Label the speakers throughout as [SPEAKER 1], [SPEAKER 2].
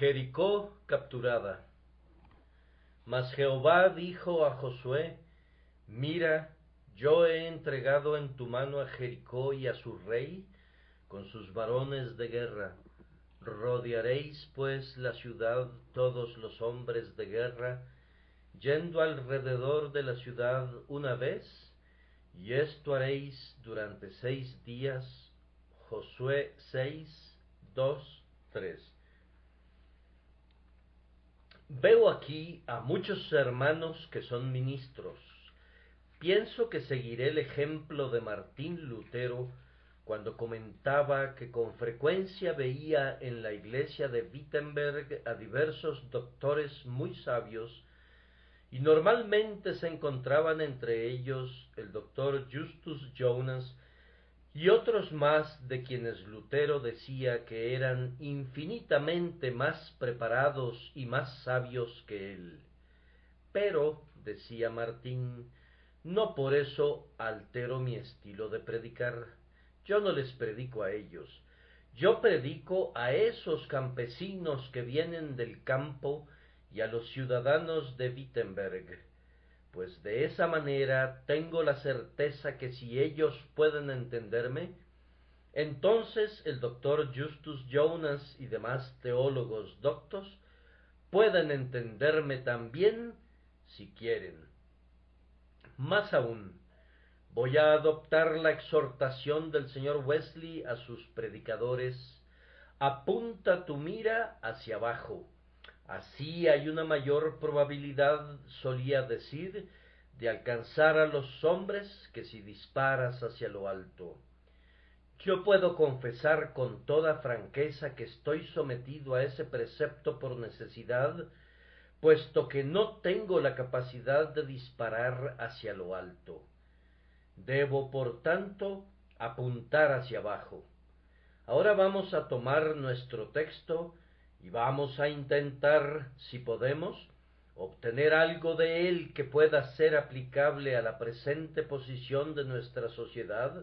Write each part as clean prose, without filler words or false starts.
[SPEAKER 1] Jericó capturada. Mas Jehová dijo a Josué: Mira, yo he entregado en tu mano a Jericó y a su rey con sus varones de guerra. Rodearéis pues la ciudad todos los hombres de guerra, yendo alrededor de la ciudad una vez, y esto haréis durante 6 días. Josué 6:2-3. Veo aquí a muchos hermanos que son ministros. Pienso que seguiré el ejemplo de Martín Lutero cuando comentaba que con frecuencia veía en la iglesia de Wittenberg a diversos doctores muy sabios, y normalmente se encontraban entre ellos el doctor Justus Jonas y otros más de quienes Lutero decía que eran infinitamente más preparados y más sabios que él. Pero, decía Martín, no por eso altero mi estilo de predicar. Yo no les predico a ellos, yo predico a esos campesinos que vienen del campo y a los ciudadanos de Wittenberg, pues de esa manera tengo la certeza que si ellos pueden entenderme, entonces el doctor Justus Jonas y demás teólogos doctos pueden entenderme también si quieren. Más aún, voy a adoptar la exhortación del señor Wesley a sus predicadores: apunta tu mira hacia abajo. Así hay una mayor probabilidad, solía decir, de alcanzar a los hombres que si disparas hacia lo alto. Yo puedo confesar con toda franqueza que estoy sometido a ese precepto por necesidad, puesto que no tengo la capacidad de disparar hacia lo alto. Debo, por tanto, apuntar hacia abajo. Ahora vamos a tomar nuestro texto y vamos a intentar, si podemos, obtener algo de él que pueda ser aplicable a la presente posición de nuestra sociedad,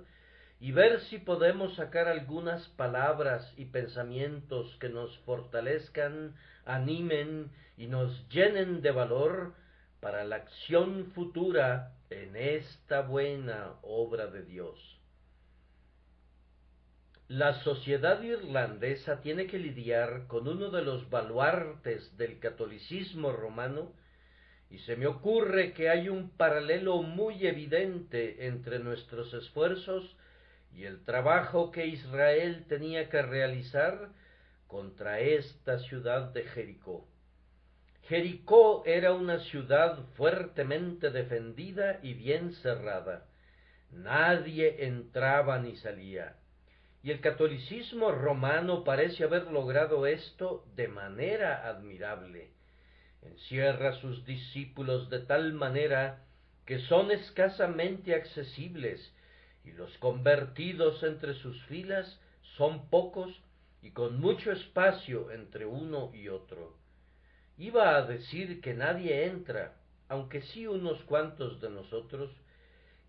[SPEAKER 1] y ver si podemos sacar algunas palabras y pensamientos que nos fortalezcan, animen y nos llenen de valor para la acción futura en esta buena obra de Dios. La sociedad irlandesa tiene que lidiar con uno de los baluartes del catolicismo romano, y se me ocurre que hay un paralelo muy evidente entre nuestros esfuerzos y el trabajo que Israel tenía que realizar contra esta ciudad de Jericó. Jericó era una ciudad fuertemente defendida y bien cerrada. Nadie entraba ni salía. Y el catolicismo romano parece haber logrado esto de manera admirable. Encierra a sus discípulos de tal manera que son escasamente accesibles, y los convertidos entre sus filas son pocos y con mucho espacio entre uno y otro. Iba a decir que nadie entra, aunque sí unos cuantos de nosotros,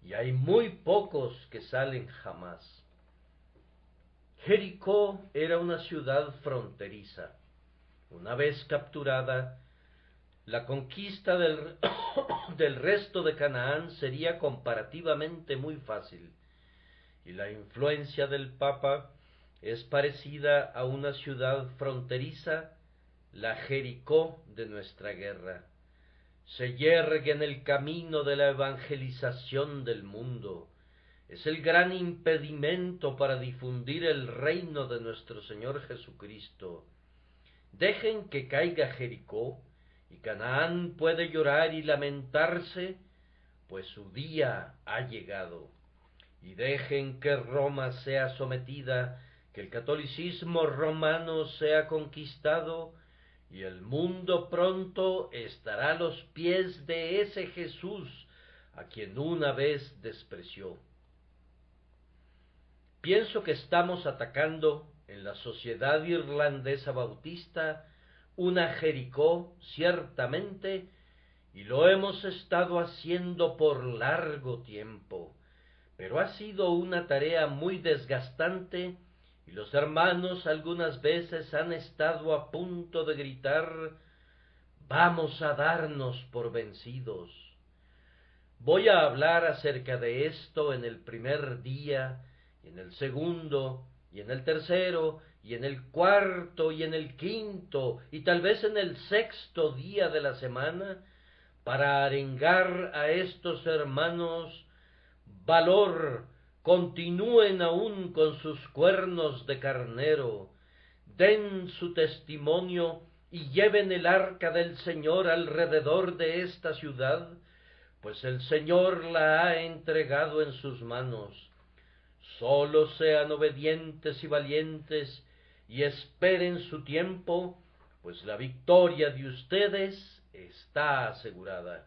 [SPEAKER 1] y hay muy pocos que salen jamás. Jericó era una ciudad fronteriza. Una vez capturada, la conquista del resto de Canaán sería comparativamente muy fácil, y la influencia del Papa es parecida a una ciudad fronteriza, la Jericó de nuestra guerra. Se yergue en el camino de la evangelización del mundo. Es el gran impedimento para difundir el reino de nuestro Señor Jesucristo. Dejen que caiga Jericó, y Canaán puede llorar y lamentarse, pues su día ha llegado. Y dejen que Roma sea sometida, que el catolicismo romano sea conquistado, y el mundo pronto estará a los pies de ese Jesús a quien una vez despreció. Pienso que estamos atacando en la sociedad irlandesa bautista una Jericó, ciertamente, y lo hemos estado haciendo por largo tiempo, pero ha sido una tarea muy desgastante y los hermanos algunas veces han estado a punto de gritar: «Vamos a darnos por vencidos». Voy a hablar acerca de esto en el primer día, y en el segundo, y en el tercero, y en el cuarto, y en el quinto, y tal vez en el sexto día de la semana, para arengar a estos hermanos: valor, continúen aún con sus cuernos de carnero, den su testimonio y lleven el arca del Señor alrededor de esta ciudad, pues el Señor la ha entregado en sus manos. Sólo sean obedientes y valientes y esperen su tiempo, pues la victoria de ustedes está asegurada.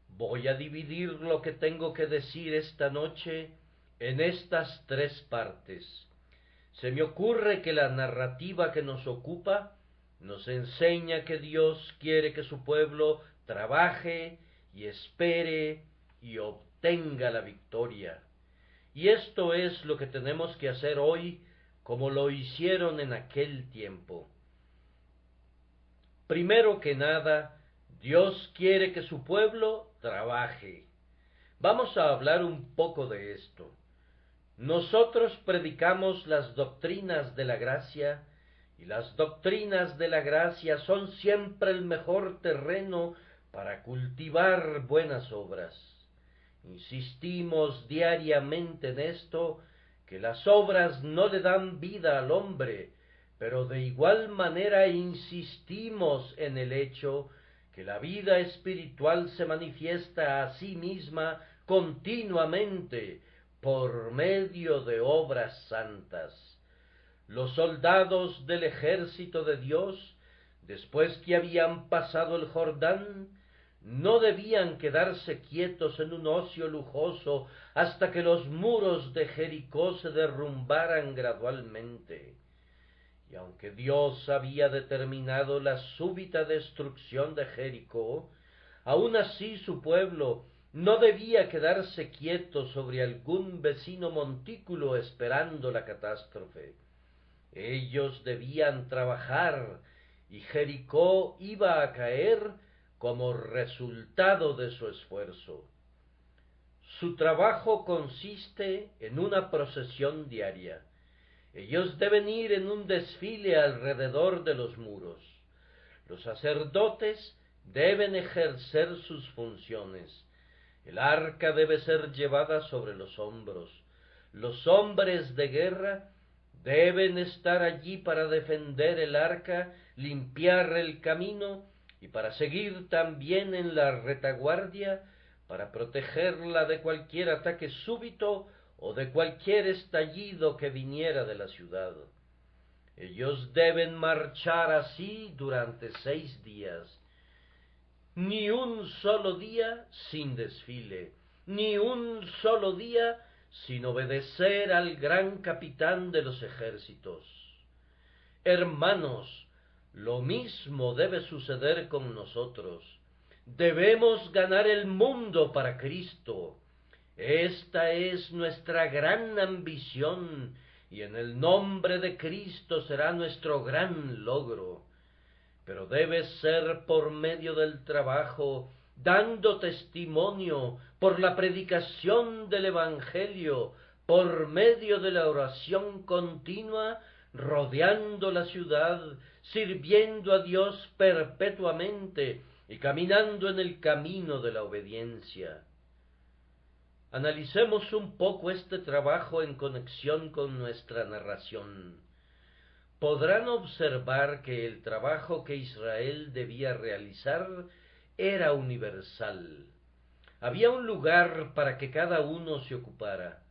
[SPEAKER 1] Voy a dividir lo que tengo que decir esta noche en estas tres partes. Se me ocurre que la narrativa que nos ocupa nos enseña que Dios quiere que su pueblo trabaje y espere y obtenga la victoria. Y esto es lo que tenemos que hacer hoy, como lo hicieron en aquel tiempo. Primero que nada, Dios quiere que su pueblo trabaje. Vamos a hablar un poco de esto. Nosotros predicamos las doctrinas de la gracia, y las doctrinas de la gracia son siempre el mejor terreno para cultivar buenas obras. Insistimos diariamente en esto, que las obras no le dan vida al hombre, pero de igual manera insistimos en el hecho que la vida espiritual se manifiesta a sí misma continuamente por medio de obras santas. Los soldados del ejército de Dios, después que habían pasado el Jordán, no debían quedarse quietos en un ocio lujoso hasta que los muros de Jericó se derrumbaran gradualmente. Y aunque Dios había determinado la súbita destrucción de Jericó, aun así su pueblo no debía quedarse quieto sobre algún vecino montículo esperando la catástrofe. Ellos debían trabajar, y Jericó iba a caer como resultado de su esfuerzo. Su trabajo consiste en una procesión diaria. Ellos deben ir en un desfile alrededor de los muros. Los sacerdotes deben ejercer sus funciones. El arca debe ser llevada sobre los hombros. Los hombres de guerra deben estar allí para defender el arca, limpiar el camino y para seguir también en la retaguardia, para protegerla de cualquier ataque súbito o de cualquier estallido que viniera de la ciudad. Ellos deben marchar así durante 6 días. Ni un solo día sin desfile, ni un solo día sin obedecer al gran capitán de los ejércitos. Hermanos, lo mismo debe suceder con nosotros. Debemos ganar el mundo para Cristo. Esta es nuestra gran ambición, y en el nombre de Cristo será nuestro gran logro. Pero debe ser por medio del trabajo, dando testimonio, por la predicación del Evangelio, por medio de la oración continua, rodeando la ciudad, sirviendo a Dios perpetuamente y caminando en el camino de la obediencia. Analicemos un poco este trabajo en conexión con nuestra narración. Podrán observar que el trabajo que Israel debía realizar era universal. Había un lugar para que cada uno se ocupara.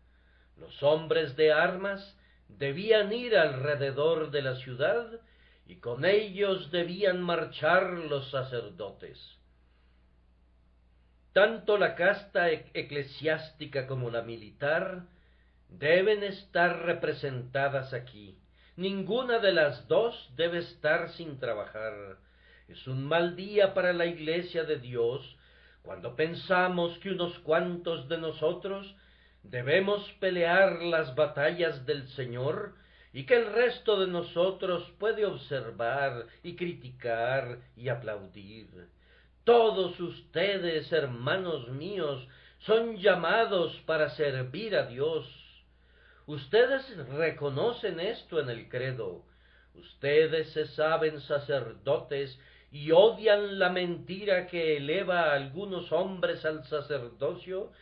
[SPEAKER 1] Los hombres de armas debían ir alrededor de la ciudad y con ellos debían marchar los sacerdotes. Tanto la casta eclesiástica como la militar deben estar representadas aquí. Ninguna de las dos debe estar sin trabajar. Es un mal día para la Iglesia de Dios cuando pensamos que unos cuantos de nosotros debemos pelear las batallas del Señor, y que el resto de nosotros puede observar y criticar y aplaudir. Todos ustedes, hermanos míos, son llamados para servir a Dios. Ustedes reconocen esto en el credo. Ustedes se saben sacerdotes y odian la mentira que eleva a algunos hombres al sacerdocio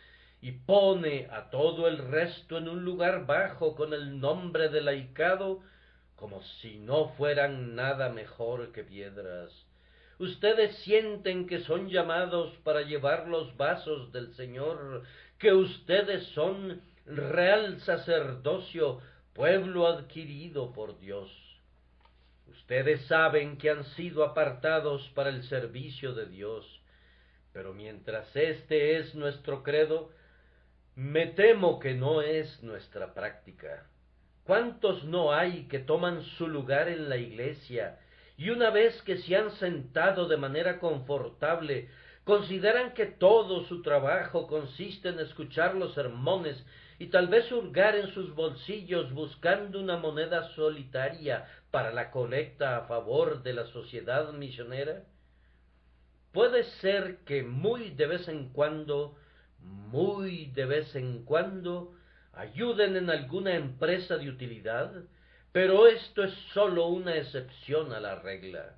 [SPEAKER 1] y pone a todo el resto en un lugar bajo con el nombre de laicado, como si no fueran nada mejor que piedras. Ustedes sienten que son llamados para llevar los vasos del Señor, que ustedes son real sacerdocio, pueblo adquirido por Dios. Ustedes saben que han sido apartados para el servicio de Dios, pero mientras este es nuestro credo, me temo que no es nuestra práctica. ¿Cuántos no hay que toman su lugar en la iglesia y una vez que se han sentado de manera confortable, consideran que todo su trabajo consiste en escuchar los sermones y tal vez hurgar en sus bolsillos buscando una moneda solitaria para la colecta a favor de la sociedad misionera? Puede ser que muy de vez en cuando, ayuden en alguna empresa de utilidad, pero esto es sólo una excepción a la regla.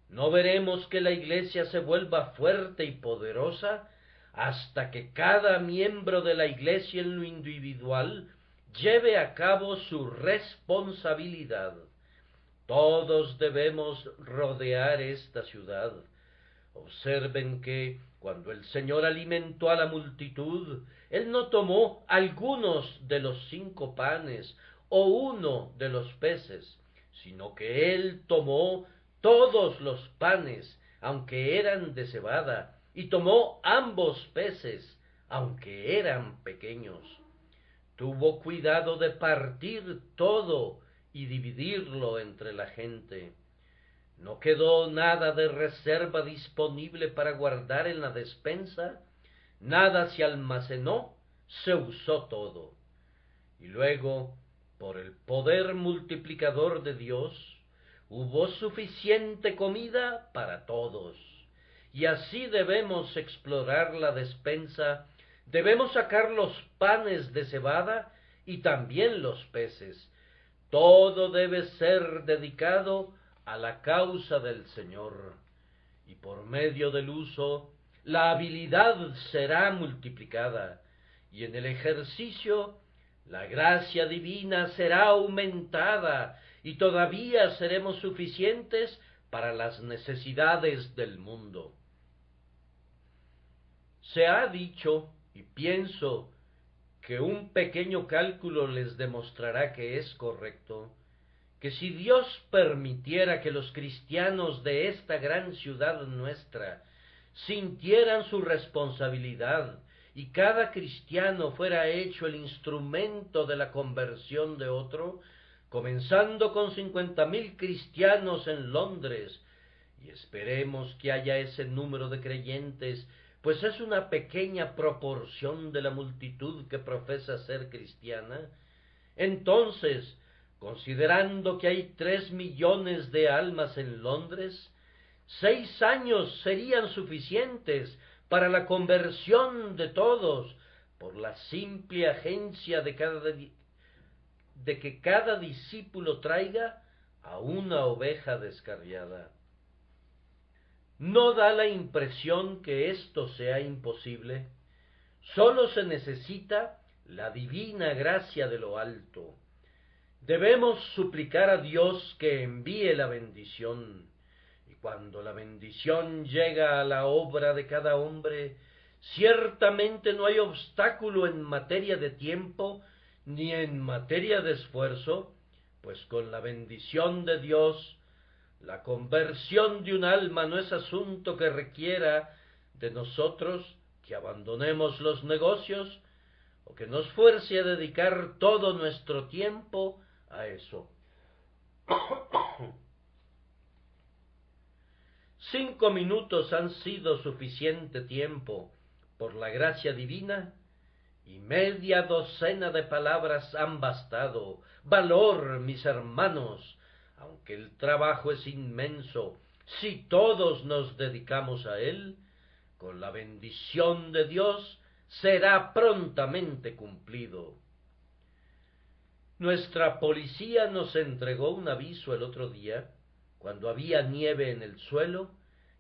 [SPEAKER 1] No veremos que la Iglesia se vuelva fuerte y poderosa hasta que cada miembro de la Iglesia en lo individual lleve a cabo su responsabilidad. Todos debemos rodear esta ciudad. Observen que, cuando el Señor alimentó a la multitud, Él no tomó algunos de los 5 panes o uno de los peces, sino que Él tomó todos los panes, aunque eran de cebada, y tomó ambos peces, aunque eran pequeños. Tuvo cuidado de partir todo y dividirlo entre la gente. No quedó nada de reserva disponible para guardar en la despensa, nada se almacenó, se usó todo. Y luego, por el poder multiplicador de Dios, hubo suficiente comida para todos. Y así debemos explorar la despensa, debemos sacar los panes de cebada y también los peces. Todo debe ser dedicado a la causa del Señor, y por medio del uso, la habilidad será multiplicada, y en el ejercicio, la gracia divina será aumentada, y todavía seremos suficientes para las necesidades del mundo. Se ha dicho, y pienso que un pequeño cálculo les demostrará que es correcto, que si Dios permitiera que los cristianos de esta gran ciudad nuestra sintieran su responsabilidad y cada cristiano fuera hecho el instrumento de la conversión de otro, comenzando con 50,000 cristianos en Londres, y esperemos que haya ese número de creyentes, pues es una pequeña proporción de la multitud que profesa ser cristiana, entonces, considerando que hay 3 millones de almas en Londres, 6 años serían suficientes para la conversión de todos, por la simple agencia de que cada discípulo traiga a una oveja descarriada. ¿No da la impresión que esto sea imposible? Sólo se necesita la divina gracia de lo alto. Debemos suplicar a Dios que envíe la bendición, y cuando la bendición llega a la obra de cada hombre, ciertamente no hay obstáculo en materia de tiempo ni en materia de esfuerzo, pues con la bendición de Dios, la conversión de un alma no es asunto que requiera de nosotros que abandonemos los negocios o que nos fuerce a dedicar todo nuestro tiempo a eso. 5 minutos han sido suficiente tiempo, por la gracia divina, y media docena de palabras han bastado. Valor, mis hermanos, aunque el trabajo es inmenso, si todos nos dedicamos a él, con la bendición de Dios será prontamente cumplido. Nuestra policía nos entregó un aviso el otro día, cuando había nieve en el suelo,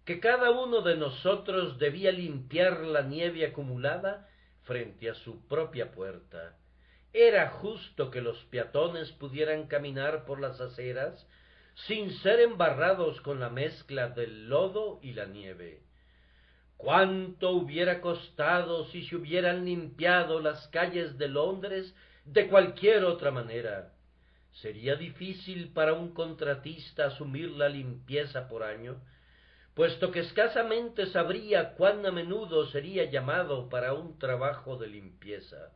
[SPEAKER 1] que cada uno de nosotros debía limpiar la nieve acumulada frente a su propia puerta. Era justo que los peatones pudieran caminar por las aceras sin ser embarrados con la mezcla del lodo y la nieve. ¿Cuánto hubiera costado si se hubieran limpiado las calles de Londres de cualquier otra manera? Sería difícil para un contratista asumir la limpieza por año, puesto que escasamente sabría cuán a menudo sería llamado para un trabajo de limpieza.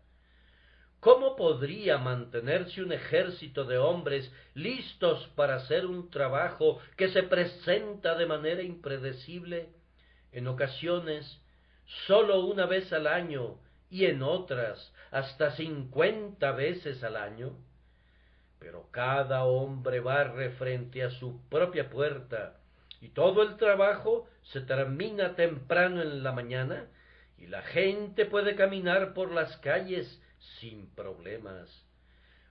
[SPEAKER 1] ¿Cómo podría mantenerse un ejército de hombres listos para hacer un trabajo que se presenta de manera impredecible, en ocasiones sólo una vez al año y en otras hasta 50 veces al año? Pero cada hombre barre frente a su propia puerta, y todo el trabajo se termina temprano en la mañana, y la gente puede caminar por las calles sin problemas.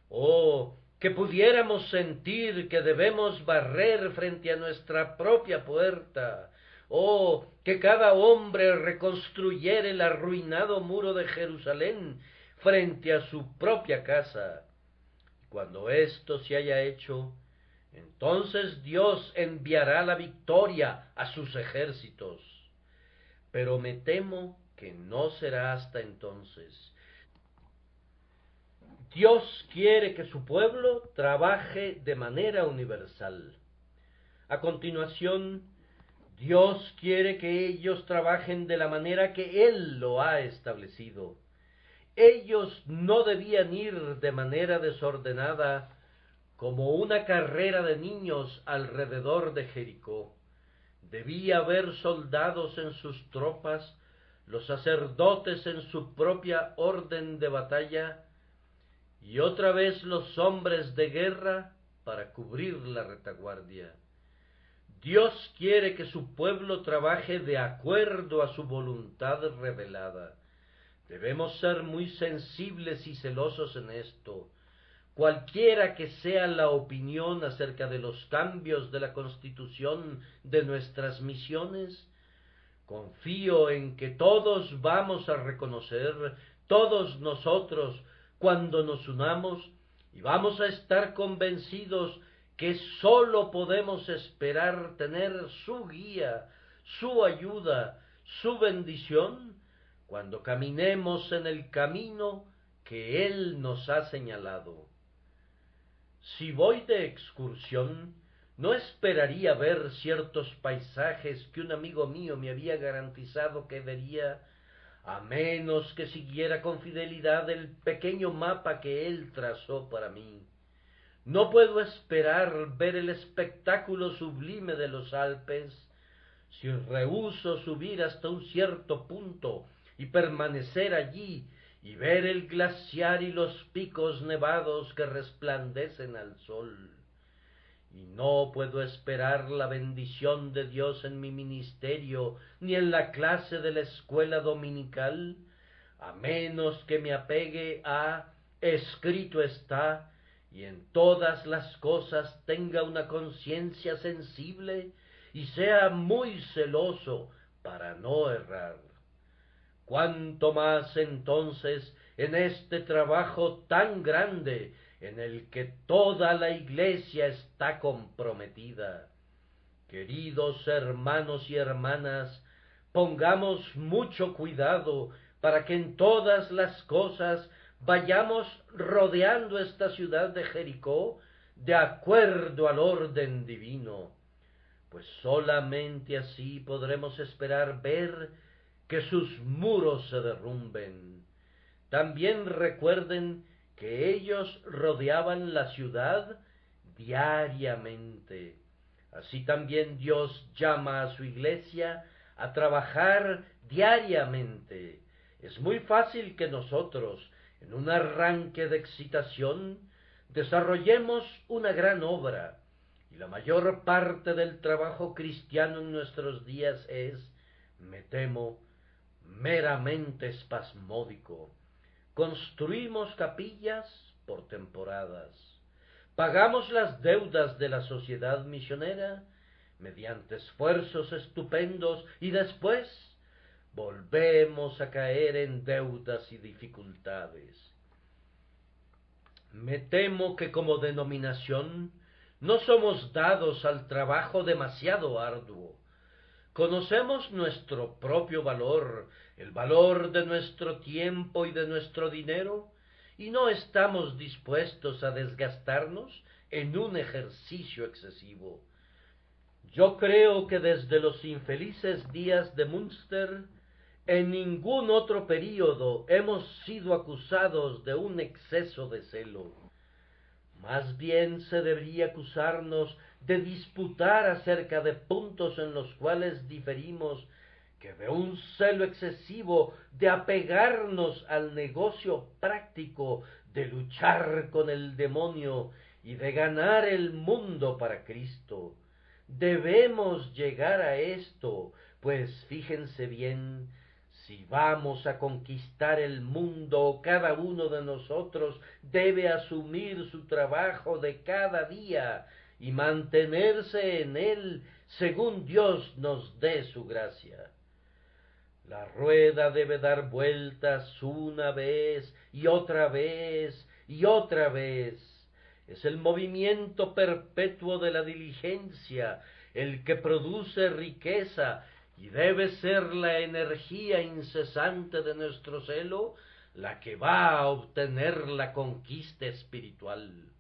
[SPEAKER 1] Oh, que pudiéramos sentir que debemos barrer frente a nuestra propia puerta. Oh, que cada hombre reconstruyera el arruinado muro de Jerusalén frente a su propia casa. Cuando esto se haya hecho, entonces Dios enviará la victoria a sus ejércitos. Pero me temo que no será hasta entonces. Dios quiere que su pueblo trabaje de manera universal. A continuación, Dios quiere que ellos trabajen de la manera que Él lo ha establecido. Ellos no debían ir de manera desordenada como una carrera de niños alrededor de Jericó. Debía haber soldados en sus tropas, los sacerdotes en su propia orden de batalla, y otra vez los hombres de guerra para cubrir la retaguardia. Dios quiere que su pueblo trabaje de acuerdo a su voluntad revelada. Debemos ser muy sensibles y celosos en esto. Cualquiera que sea la opinión acerca de los cambios de la constitución de nuestras misiones, confío en que todos vamos a reconocer, todos nosotros, cuando nos unamos, y vamos a estar convencidos que sólo podemos esperar tener su guía, su ayuda, su bendición, cuando caminemos en el camino que Él nos ha señalado. Si voy de excursión, no esperaría ver ciertos paisajes que un amigo mío me había garantizado que vería, a menos que siguiera con fidelidad el pequeño mapa que él trazó para mí. No puedo esperar ver el espectáculo sublime de los Alpes si rehúso subir hasta un cierto punto y permanecer allí y ver el glaciar y los picos nevados que resplandecen al sol. Y no puedo esperar la bendición de Dios en mi ministerio ni en la clase de la escuela dominical, a menos que me apegue a escrito está, y en todas las cosas tenga una conciencia sensible y sea muy celoso para no errar. Cuánto más entonces en este trabajo tan grande en el que toda la Iglesia está comprometida. Queridos hermanos y hermanas, pongamos mucho cuidado para que en todas las cosas vayamos rodeando esta ciudad de Jericó de acuerdo al orden divino, pues solamente así podremos esperar ver que sus muros se derrumben. También recuerden que ellos rodeaban la ciudad diariamente. Así también Dios llama a su iglesia a trabajar diariamente, Es muy fácil que nosotros, en un arranque de excitación, desarrollemos una gran obra, y la mayor parte del trabajo cristiano en nuestros días es, me temo, meramente espasmódico. Construimos capillas por temporadas. Pagamos las deudas de la sociedad misionera mediante esfuerzos estupendos y después volvemos a caer en deudas y dificultades. Me temo que como denominación no somos dados al trabajo demasiado arduo. Conocemos nuestro propio valor, el valor de nuestro tiempo y de nuestro dinero, y no estamos dispuestos a desgastarnos en un ejercicio excesivo. Yo creo que desde los infelices días de Münster, en ningún otro período hemos sido acusados de un exceso de celo. Más bien se debería acusarnos de disputar acerca de puntos en los cuales diferimos, que de un celo excesivo de apegarnos al negocio práctico, de luchar con el demonio y de ganar el mundo para Cristo. Debemos llegar a esto, pues fíjense bien, si vamos a conquistar el mundo, cada uno de nosotros debe asumir su trabajo de cada día y mantenerse en él según Dios nos dé su gracia. La rueda debe dar vueltas una vez y otra vez y otra vez. Es el movimiento perpetuo de la diligencia el que produce riqueza, y debe ser la energía incesante de nuestro celo la que va a obtener la conquista espiritual.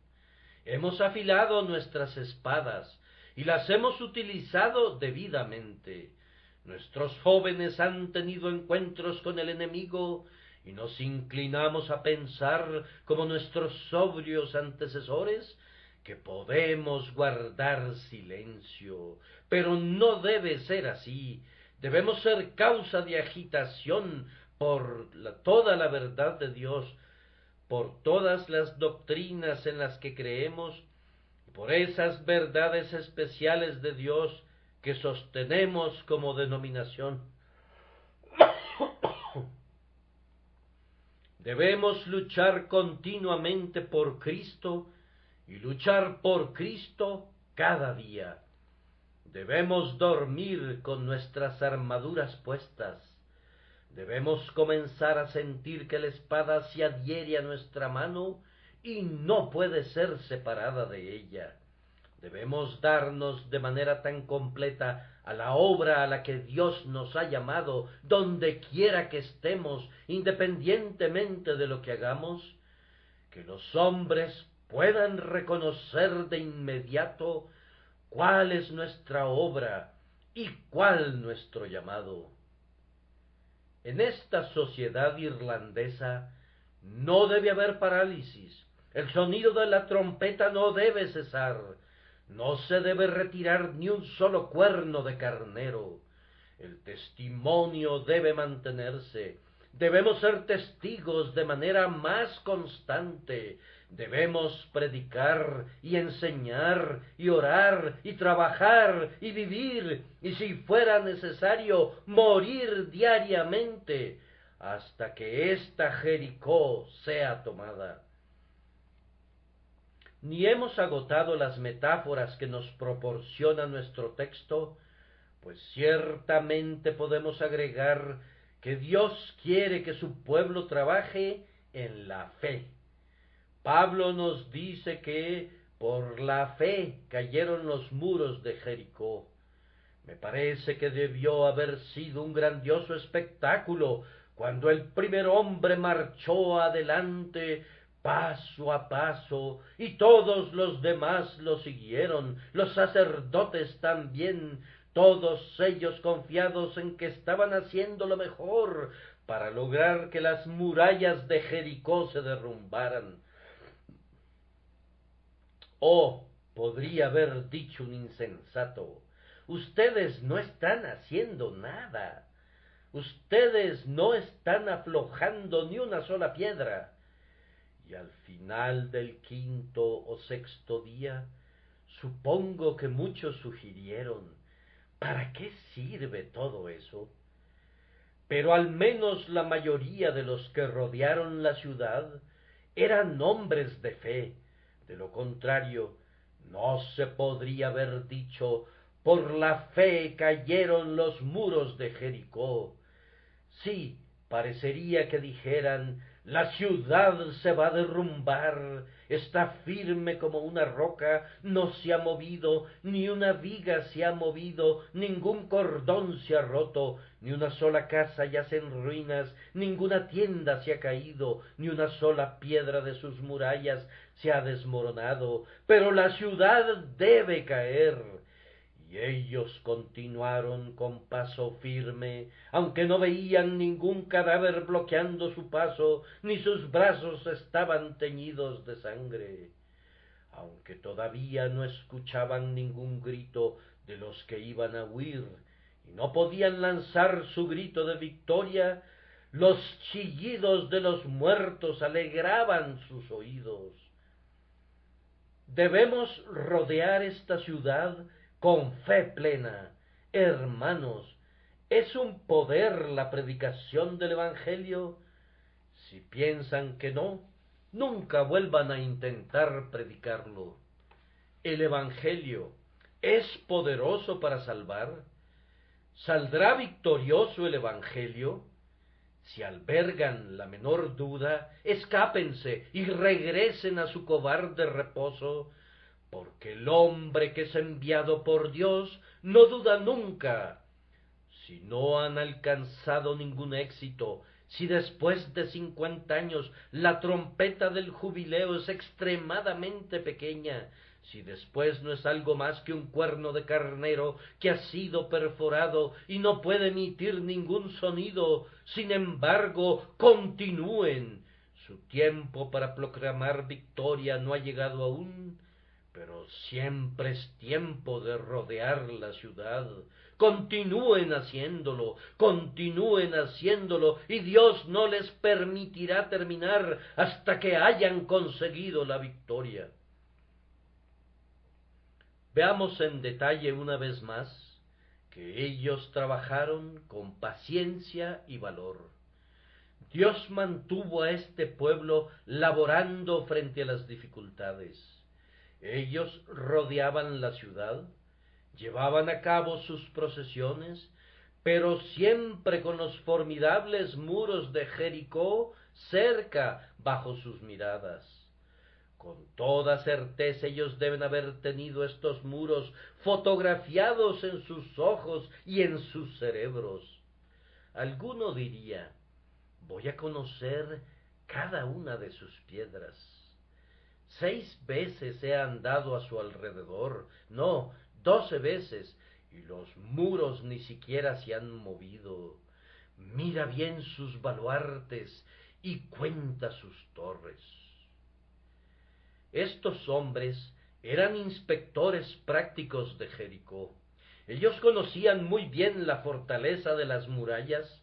[SPEAKER 1] Hemos afilado nuestras espadas y las hemos utilizado debidamente. Nuestros jóvenes han tenido encuentros con el enemigo y nos inclinamos a pensar, como nuestros sobrios antecesores, que podemos guardar silencio. Pero no debe ser así. Debemos ser causa de agitación por toda la verdad de Dios, por todas las doctrinas en las que creemos, y por esas verdades especiales de Dios que sostenemos como denominación. Debemos luchar continuamente por Cristo y luchar por Cristo cada día. Debemos dormir con nuestras armaduras puestas. Debemos comenzar a sentir que la espada se adhiere a nuestra mano y no puede ser separada de ella. Debemos darnos de manera tan completa a la obra a la que Dios nos ha llamado, donde quiera que estemos, independientemente de lo que hagamos, que los hombres puedan reconocer de inmediato cuál es nuestra obra y cuál nuestro llamado. En esta sociedad irlandesa no debe haber parálisis, el sonido de la trompeta no debe cesar, no se debe retirar ni un solo cuerno de carnero, el testimonio debe mantenerse, debemos ser testigos de manera más constante, debemos predicar y enseñar y orar y trabajar y vivir y si fuera necesario morir diariamente hasta que esta Jericó sea tomada. Ni hemos agotado las metáforas que nos proporciona nuestro texto, pues ciertamente podemos agregar que Dios quiere que su pueblo trabaje en la fe. Pablo nos dice que por la fe cayeron los muros de Jericó. Me parece que debió haber sido un grandioso espectáculo cuando el primer hombre marchó adelante paso a paso, y todos los demás lo siguieron, los sacerdotes también, todos ellos confiados en que estaban haciendo lo mejor para lograr que las murallas de Jericó se derrumbaran. Oh, podría haber dicho un insensato, ustedes no están haciendo nada. ustedes no están aflojando ni una sola piedra. Y al final del quinto o sexto día, supongo que muchos sugirieron, ¿para qué sirve todo eso? Pero al menos la mayoría de los que rodearon la ciudad eran hombres de fe. De lo contrario, no se podría haber dicho, por la fe cayeron los muros de Jericó. Sí, parecería que dijeran, la ciudad se va a derrumbar, está firme como una roca, no se ha movido, ni una viga se ha movido, ningún cordón se ha roto, ni una sola casa yace en ruinas, ninguna tienda se ha caído, ni una sola piedra de sus murallas se ha desmoronado, pero la ciudad debe caer. Y ellos continuaron con paso firme, aunque no veían ningún cadáver bloqueando su paso, ni sus brazos estaban teñidos de sangre. Aunque todavía no escuchaban ningún grito de los que iban a huir, y no podían lanzar su grito de victoria, los chillidos de los muertos alegraban sus oídos. Debemos rodear esta ciudad con fe plena. Hermanos, ¿es un poder la predicación del Evangelio? Si piensan que no, nunca vuelvan a intentar predicarlo. ¿El Evangelio es poderoso para salvar? ¿Saldrá victorioso el Evangelio? Si albergan la menor duda, escápense y regresen a su cobarde reposo, porque el hombre que es enviado por Dios no duda nunca. Si no han alcanzado ningún éxito, si después de 50 años la trompeta del jubileo es extremadamente pequeña, si después no es algo más que un cuerno de carnero que ha sido perforado y no puede emitir ningún sonido, sin embargo, continúen. Su tiempo para proclamar victoria no ha llegado aún, pero siempre es tiempo de rodear la ciudad. Continúen haciéndolo, y Dios no les permitirá terminar hasta que hayan conseguido la victoria. Veamos en detalle una vez más que ellos trabajaron con paciencia y valor. Dios mantuvo a este pueblo laborando frente a las dificultades. Ellos rodeaban la ciudad, llevaban a cabo sus procesiones, pero siempre con los formidables muros de Jericó cerca bajo sus miradas. Con toda certeza ellos deben haber tenido estos muros fotografiados en sus ojos y en sus cerebros. Alguno diría, voy a conocer cada una de sus piedras. 6 veces he andado a su alrededor, no, 12 veces, y los muros ni siquiera se han movido. Mira bien sus baluartes y cuenta sus torres. Estos hombres eran inspectores prácticos de Jericó. Ellos conocían muy bien la fortaleza de las murallas,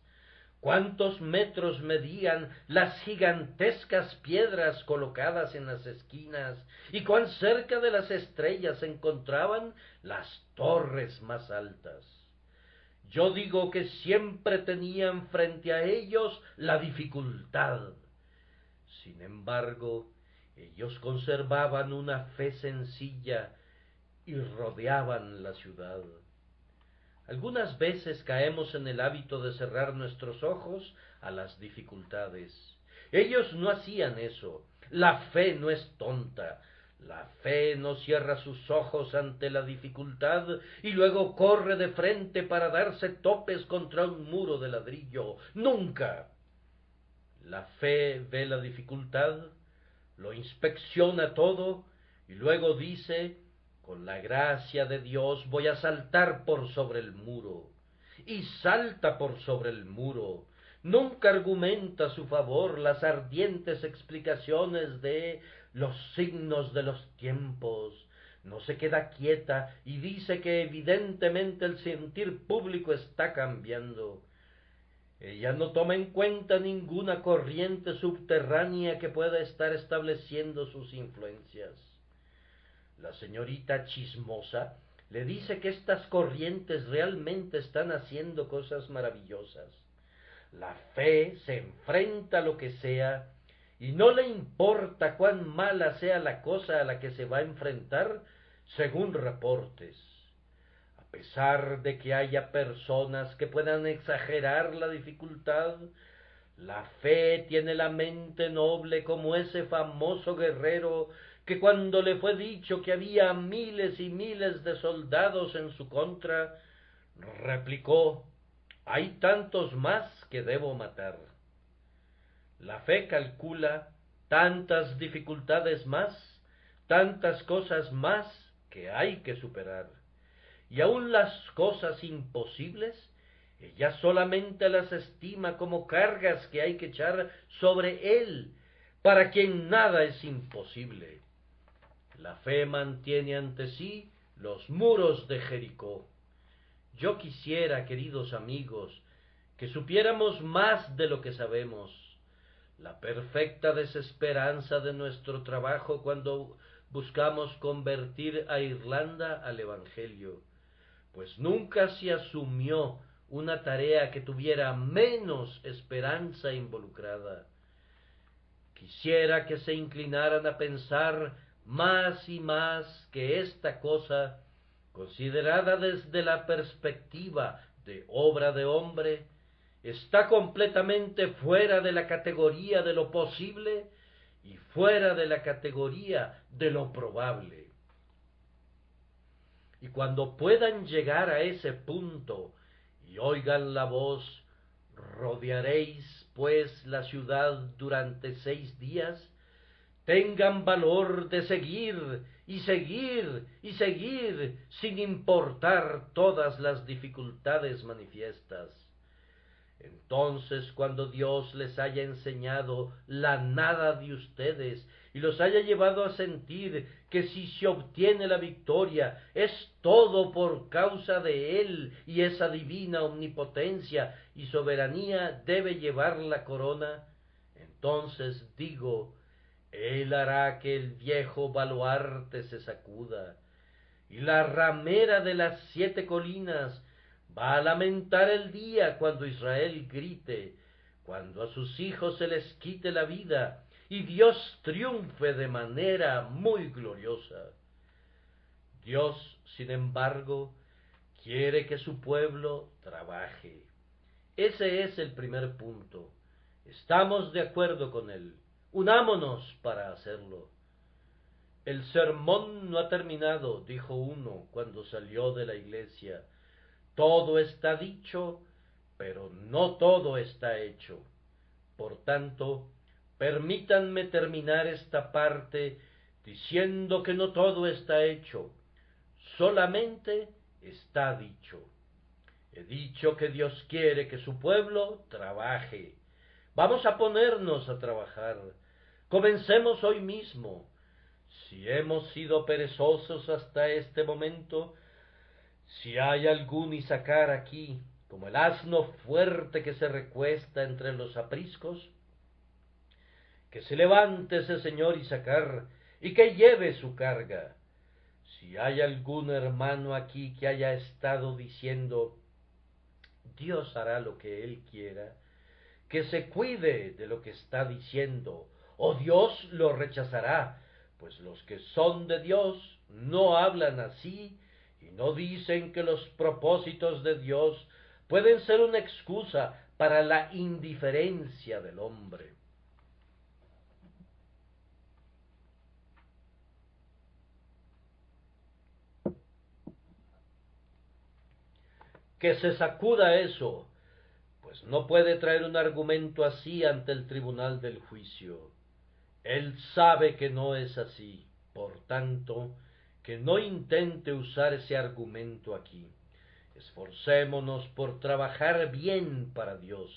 [SPEAKER 1] cuántos metros medían las gigantescas piedras colocadas en las esquinas y cuán cerca de las estrellas se encontraban las torres más altas. Yo digo que siempre tenían frente a ellos la dificultad. Sin embargo, ellos conservaban una fe sencilla y rodeaban la ciudad. Algunas veces caemos en el hábito de cerrar nuestros ojos a las dificultades. Ellos no hacían eso. La fe no es tonta. La fe no cierra sus ojos ante la dificultad y luego corre de frente para darse topes contra un muro de ladrillo. Nunca. La fe ve la dificultad, lo inspecciona todo y luego dice, con la gracia de Dios voy a saltar por sobre el muro. Y salta por sobre el muro. Nunca argumenta a su favor las ardientes explicaciones de los signos de los tiempos. No se queda quieta y dice que evidentemente el sentir público está cambiando. Ella no toma en cuenta ninguna corriente subterránea que pueda estar estableciendo sus influencias. La señorita chismosa le dice que estas corrientes realmente están haciendo cosas maravillosas. La fe se enfrenta a lo que sea y no le importa cuán mala sea la cosa a la que se va a enfrentar, según reportes. A pesar de que haya personas que puedan exagerar la dificultad, la fe tiene la mente noble como ese famoso guerrero que cuando le fue dicho que había miles y miles de soldados en su contra, replicó: hay tantos más que debo matar. La fe calcula tantas dificultades más, tantas cosas más que hay que superar. Y aun las cosas imposibles, ella solamente las estima como cargas que hay que echar sobre él, para quien nada es imposible. La fe mantiene ante sí los muros de Jericó. Yo quisiera, queridos amigos, que supiéramos más de lo que sabemos. La perfecta desesperanza de nuestro trabajo cuando buscamos convertir a Irlanda al Evangelio, pues nunca se asumió una tarea que tuviera menos esperanza involucrada. Quisiera que se inclinaran a pensar más y más que esta cosa, considerada desde la perspectiva de obra de hombre, está completamente fuera de la categoría de lo posible y fuera de la categoría de lo probable. Y cuando puedan llegar a ese punto y oigan la voz: rodearéis pues la ciudad durante 6 días, tengan valor de seguir y seguir y seguir sin importar todas las dificultades manifiestas. Entonces, cuando Dios les haya enseñado la nada de ustedes y los haya llevado a sentir que si se obtiene la victoria es todo por causa de Él y esa divina omnipotencia y soberanía debe llevar la corona, entonces digo: Él hará que el viejo baluarte se sacuda, y la ramera de las 7 colinas va a lamentar el día cuando Israel grite, cuando a sus hijos se les quite la vida y Dios triunfe de manera muy gloriosa. Dios, sin embargo, quiere que su pueblo trabaje. Ese es el primer punto. Estamos de acuerdo con él. Unámonos para hacerlo. El sermón no ha terminado, dijo uno cuando salió de la iglesia. Todo está dicho, pero no todo está hecho. Por tanto, permítanme terminar esta parte diciendo que no todo está hecho, solamente está dicho. He dicho que Dios quiere que su pueblo trabaje. Vamos a ponernos a trabajar. Comencemos hoy mismo. Si hemos sido perezosos hasta este momento, si hay algún Isacar aquí, como el asno fuerte que se recuesta entre los apriscos, que se levante ese señor Isacar y que lleve su carga. Si hay algún hermano aquí que haya estado diciendo: Dios hará lo que Él quiera, que se cuide de lo que está diciendo, o Dios lo rechazará, pues los que son de Dios no hablan así y no dicen que los propósitos de Dios pueden ser una excusa para la indiferencia del hombre. Que se sacuda eso, pues no puede traer un argumento así ante el tribunal del juicio. Él sabe que no es así, por tanto, que no intente usar ese argumento aquí. Esforcémonos por trabajar bien para Dios.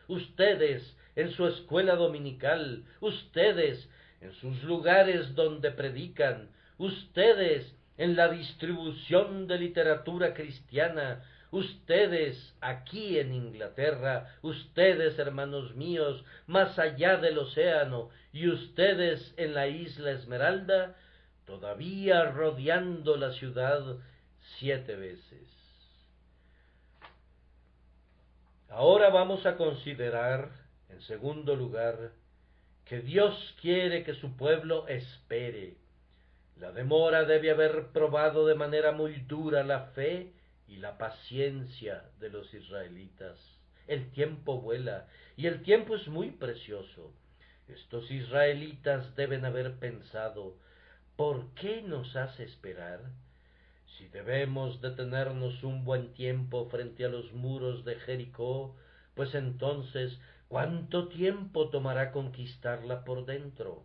[SPEAKER 1] Ustedes en su escuela dominical, ustedes en sus lugares donde predican, ustedes en la distribución de literatura cristiana, ustedes aquí en Inglaterra, ustedes, hermanos míos, más allá del océano, y ustedes en la isla Esmeralda, todavía rodeando la ciudad 7 veces. Ahora vamos a considerar, en segundo lugar, que Dios quiere que su pueblo espere. La demora debe haber probado de manera muy dura la fe y la paciencia de los israelitas. El tiempo vuela, y el tiempo es muy precioso. Estos israelitas deben haber pensado, ¿por qué nos hace esperar? Si debemos detenernos un buen tiempo frente a los muros de Jericó, pues entonces, ¿cuánto tiempo tomará conquistarla por dentro?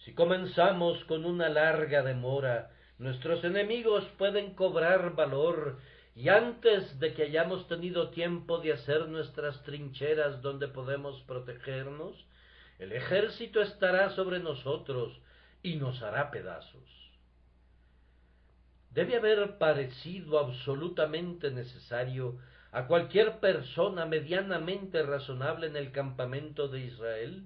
[SPEAKER 1] Si comenzamos con una larga demora, nuestros enemigos pueden cobrar valor, y antes de que hayamos tenido tiempo de hacer nuestras trincheras donde podemos protegernos, el ejército estará sobre nosotros y nos hará pedazos. Debe haber parecido absolutamente necesario a cualquier persona medianamente razonable en el campamento de Israel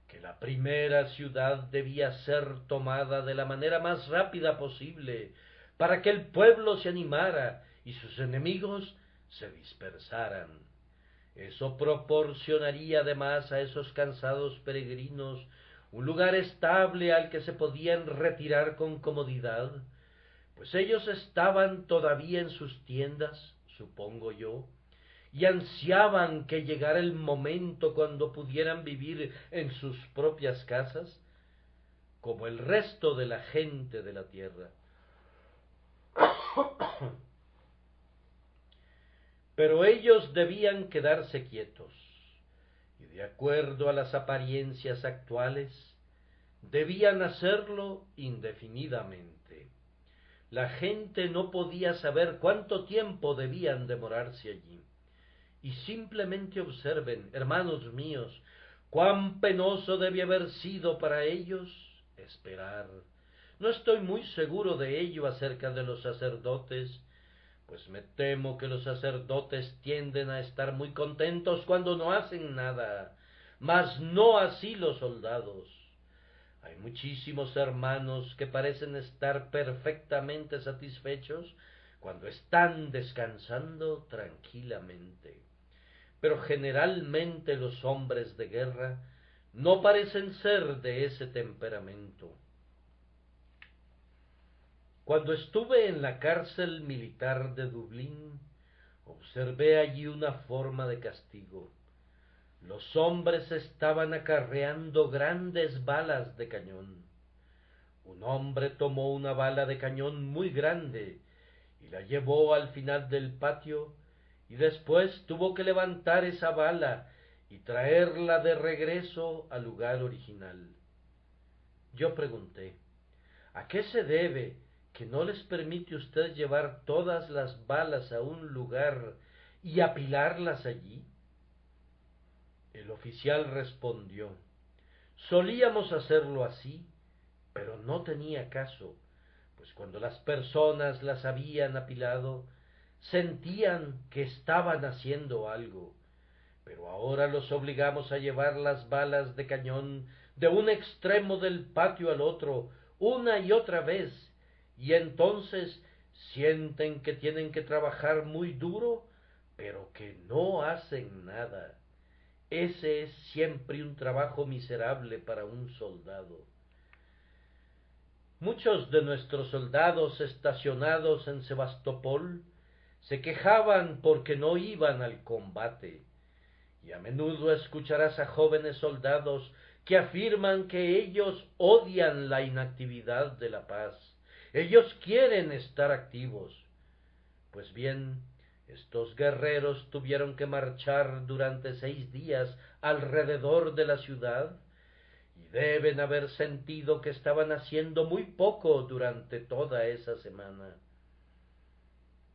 [SPEAKER 1] que la primera ciudad debía ser tomada de la manera más rápida posible, para que el pueblo se animara y sus enemigos se dispersaran. Eso proporcionaría además a esos cansados peregrinos un lugar estable al que se podían retirar con comodidad, pues ellos estaban todavía en sus tiendas, supongo yo, y ansiaban que llegara el momento cuando pudieran vivir en sus propias casas, como el resto de la gente de la tierra. Pero ellos debían quedarse quietos, y de acuerdo a las apariencias actuales, debían hacerlo indefinidamente. La gente no podía saber cuánto tiempo debían demorarse allí. Y simplemente observen, hermanos míos, cuán penoso debe haber sido para ellos esperar. No estoy muy seguro de ello acerca de los sacerdotes, pues me temo que los sacerdotes tienden a estar muy contentos cuando no hacen nada, mas no así los soldados. Hay muchísimos hermanos que parecen estar perfectamente satisfechos cuando están descansando tranquilamente. Pero generalmente los hombres de guerra no parecen ser de ese temperamento. Cuando estuve en la cárcel militar de Dublín, observé allí una forma de castigo. Los hombres estaban acarreando grandes balas de cañón. Un hombre tomó una bala de cañón muy grande y la llevó al final del patio, y después tuvo que levantar esa bala y traerla de regreso al lugar original. Yo pregunté, ¿a qué se debe que no les permite usted llevar todas las balas a un lugar y apilarlas allí? El oficial respondió, solíamos hacerlo así, pero no tenía caso, pues cuando las personas las habían apilado, sentían que estaban haciendo algo, pero ahora los obligamos a llevar las balas de cañón de un extremo del patio al otro, una y otra vez, y entonces sienten que tienen que trabajar muy duro, pero que no hacen nada. Ese es siempre un trabajo miserable para un soldado. Muchos de nuestros soldados estacionados en Sebastopol se quejaban porque no iban al combate, y a menudo escucharás a jóvenes soldados que afirman que ellos odian la inactividad de la paz. Ellos quieren estar activos. Pues bien, estos guerreros tuvieron que marchar durante 6 días alrededor de la ciudad, y deben haber sentido que estaban haciendo muy poco durante toda esa semana.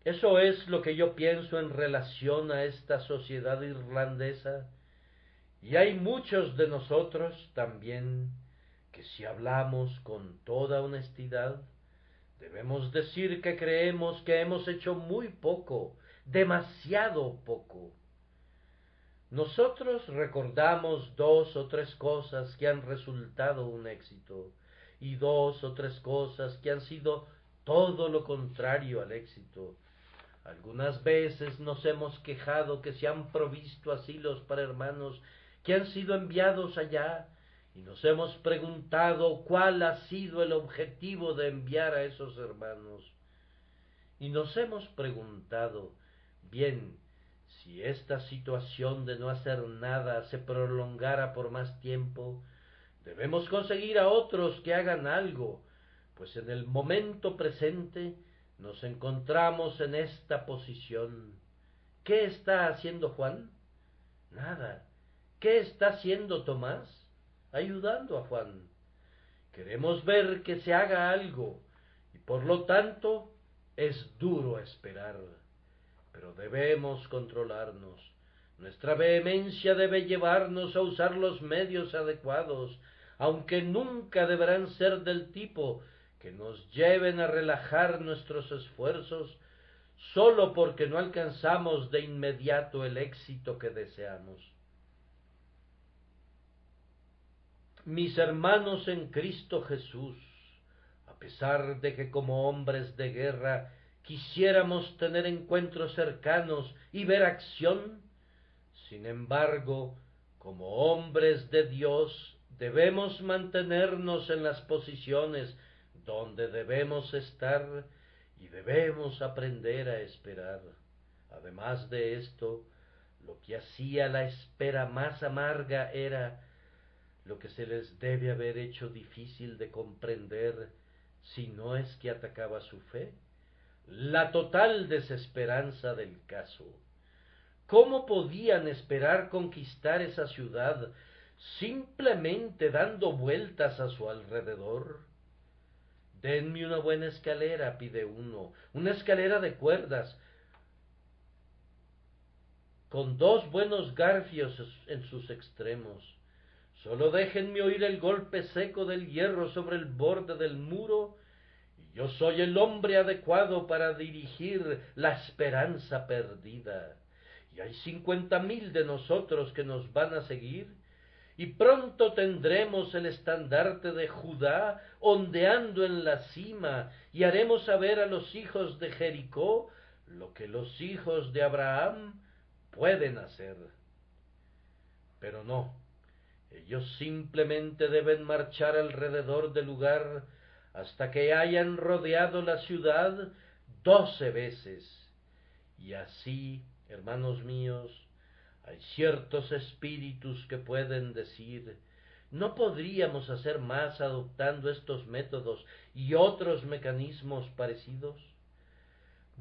[SPEAKER 1] Eso es lo que yo pienso en relación a esta sociedad irlandesa, y hay muchos de nosotros también que, si hablamos con toda honestidad, Debemos decir que creemos que hemos hecho muy poco, demasiado poco. Nosotros recordamos 2 o 3 cosas que han resultado un éxito y 2 o 3 cosas que han sido todo lo contrario al éxito. Algunas veces nos hemos quejado que se han provisto asilos para hermanos que han sido enviados allá, y nos hemos preguntado cuál ha sido el objetivo de enviar a esos hermanos. Y nos hemos preguntado, bien, si esta situación de no hacer nada se prolongara por más tiempo, debemos conseguir a otros que hagan algo, pues en el momento presente nos encontramos en esta posición. ¿Qué está haciendo Juan? Nada. ¿Qué está haciendo Tomás? Ayudando a Juan. Queremos ver que se haga algo, y por lo tanto es duro esperar. Pero debemos controlarnos. Nuestra vehemencia debe llevarnos a usar los medios adecuados, aunque nunca deberán ser del tipo que nos lleven a relajar nuestros esfuerzos sólo porque no alcanzamos de inmediato el éxito que deseamos. Mis hermanos en Cristo Jesús, a pesar de que como hombres de guerra quisiéramos tener encuentros cercanos y ver acción, sin embargo, como hombres de Dios, debemos mantenernos en las posiciones donde debemos estar y debemos aprender a esperar. Además de esto, lo que hacía la espera más amarga era lo que se les debe haber hecho difícil de comprender, si no es que atacaba su fe, la total desesperanza del caso. ¿Cómo podían esperar conquistar esa ciudad simplemente dando vueltas a su alrededor? Denme una buena escalera, pide uno, una escalera de cuerdas, con 2 buenos garfios en sus extremos. Solo déjenme oír el golpe seco del hierro sobre el borde del muro, y yo soy el hombre adecuado para dirigir la esperanza perdida. Y hay 50,000 de nosotros que nos van a seguir, y pronto tendremos el estandarte de Judá ondeando en la cima, y haremos saber a los hijos de Jericó lo que los hijos de Abraham pueden hacer. Pero no, ellos simplemente deben marchar alrededor del lugar hasta que hayan rodeado la ciudad 12 veces. Y así, hermanos míos, hay ciertos espíritus que pueden decir, ¿no podríamos hacer más adoptando estos métodos y otros mecanismos parecidos?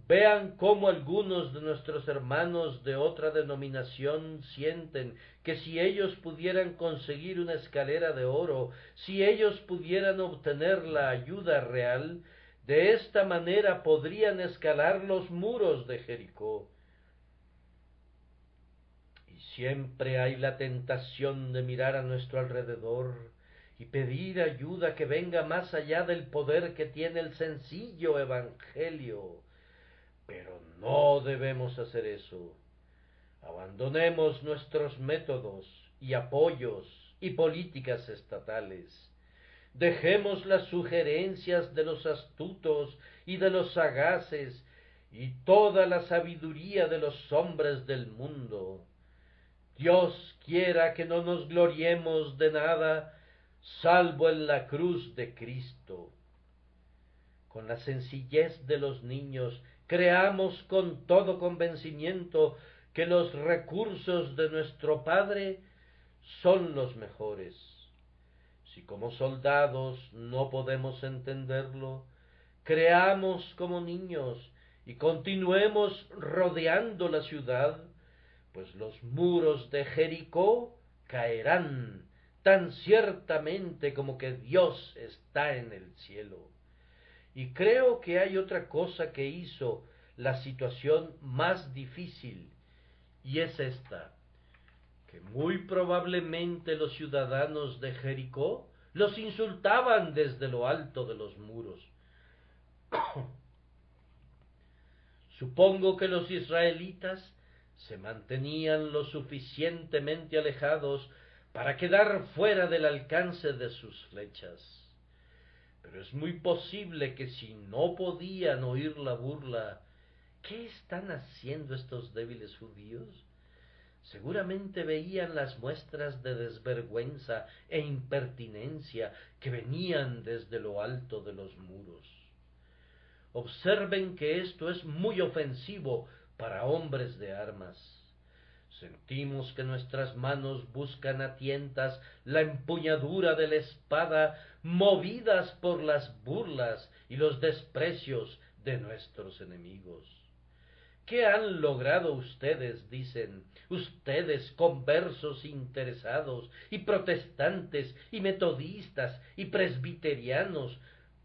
[SPEAKER 1] Vean cómo algunos de nuestros hermanos de otra denominación sienten que si ellos pudieran conseguir una escalera de oro, si ellos pudieran obtener la ayuda real, de esta manera podrían escalar los muros de Jericó. Y siempre hay la tentación de mirar a nuestro alrededor y pedir ayuda que venga más allá del poder que tiene el sencillo evangelio. Pero no debemos hacer eso. Abandonemos nuestros métodos y apoyos y políticas estatales. Dejemos las sugerencias de los astutos y de los sagaces y toda la sabiduría de los hombres del mundo. Dios quiera que no nos gloriemos de nada salvo en la cruz de Cristo. Con la sencillez de los niños, creamos con todo convencimiento que los recursos de nuestro Padre son los mejores. Si como soldados no podemos entenderlo, creamos como niños y continuemos rodeando la ciudad, pues los muros de Jericó caerán tan ciertamente como que Dios está en el cielo. Y creo que hay otra cosa que hizo la situación más difícil, y es esta, que muy probablemente los ciudadanos de Jericó los insultaban desde lo alto de los muros. Supongo que los israelitas se mantenían lo suficientemente alejados para quedar fuera del alcance de sus flechas. Pero es muy posible que si no podían oír la burla, ¿qué están haciendo estos débiles judíos? Seguramente veían las muestras de desvergüenza e impertinencia que venían desde lo alto de los muros. Observen que esto es muy ofensivo para hombres de armas. Sentimos que nuestras manos buscan a tientas la empuñadura de la espada, movidas por las burlas y los desprecios de nuestros enemigos. ¿Qué han logrado ustedes, dicen, ustedes conversos interesados y protestantes y metodistas y presbiterianos,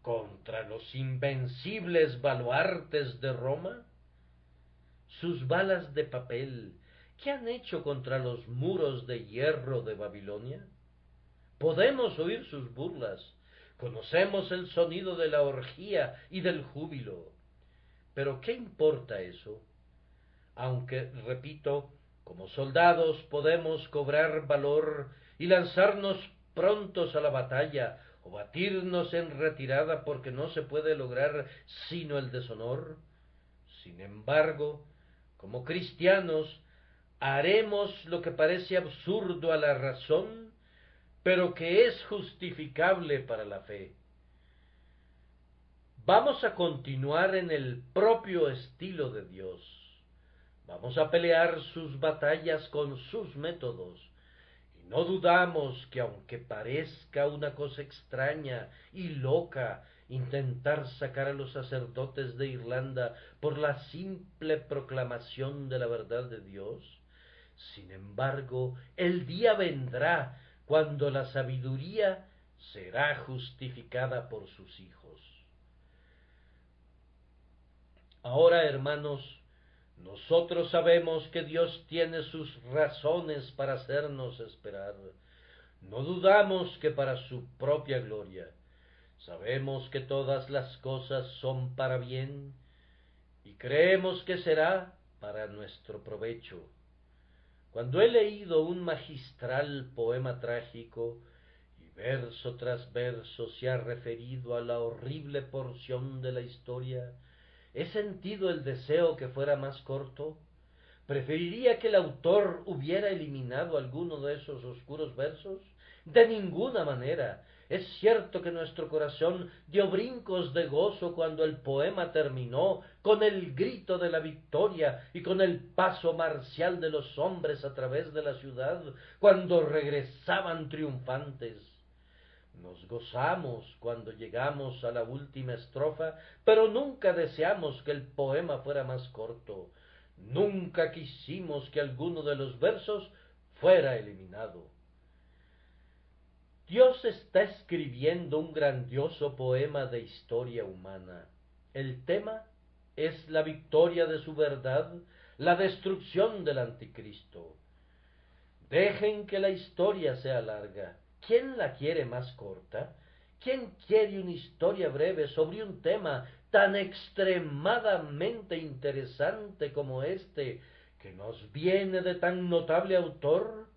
[SPEAKER 1] contra los invencibles baluartes de Roma? Sus balas de papel, ¿qué han hecho contra los muros de hierro de Babilonia? Podemos oír sus burlas, conocemos el sonido de la orgía y del júbilo. Pero ¿qué importa eso? Aunque, repito, como soldados podemos cobrar valor y lanzarnos prontos a la batalla, o batirnos en retirada porque no se puede lograr sino el deshonor. Sin embargo, como cristianos, haremos lo que parece absurdo a la razón, pero que es justificable para la fe. Vamos a continuar en el propio estilo de Dios. Vamos a pelear sus batallas con sus métodos. Y no dudamos que aunque parezca una cosa extraña y loca intentar sacar a los sacerdotes de Irlanda por la simple proclamación de la verdad de Dios, sin embargo, el día vendrá cuando la sabiduría será justificada por sus hijos. Ahora, hermanos, nosotros sabemos que Dios tiene sus razones para hacernos esperar. No dudamos que para su propia gloria. Sabemos que todas las cosas son para bien y creemos que será para nuestro provecho. Cuando he leído un magistral poema trágico y verso tras verso se ha referido a la horrible porción de la historia, he sentido el deseo que fuera más corto. ¿Preferiría que el autor hubiera eliminado alguno de esos oscuros versos? De ninguna manera. Es cierto que nuestro corazón dio brincos de gozo cuando el poema terminó, con el grito de la victoria y con el paso marcial de los hombres a través de la ciudad, cuando regresaban triunfantes. Nos gozamos cuando llegamos a la última estrofa, pero nunca deseamos que el poema fuera más corto. Nunca quisimos que alguno de los versos fuera eliminado. Dios está escribiendo un grandioso poema de historia humana. El tema es la victoria de su verdad, la destrucción del anticristo. Dejen que la historia sea larga. ¿Quién la quiere más corta? ¿Quién quiere una historia breve sobre un tema tan extremadamente interesante como este, que nos viene de tan notable autor?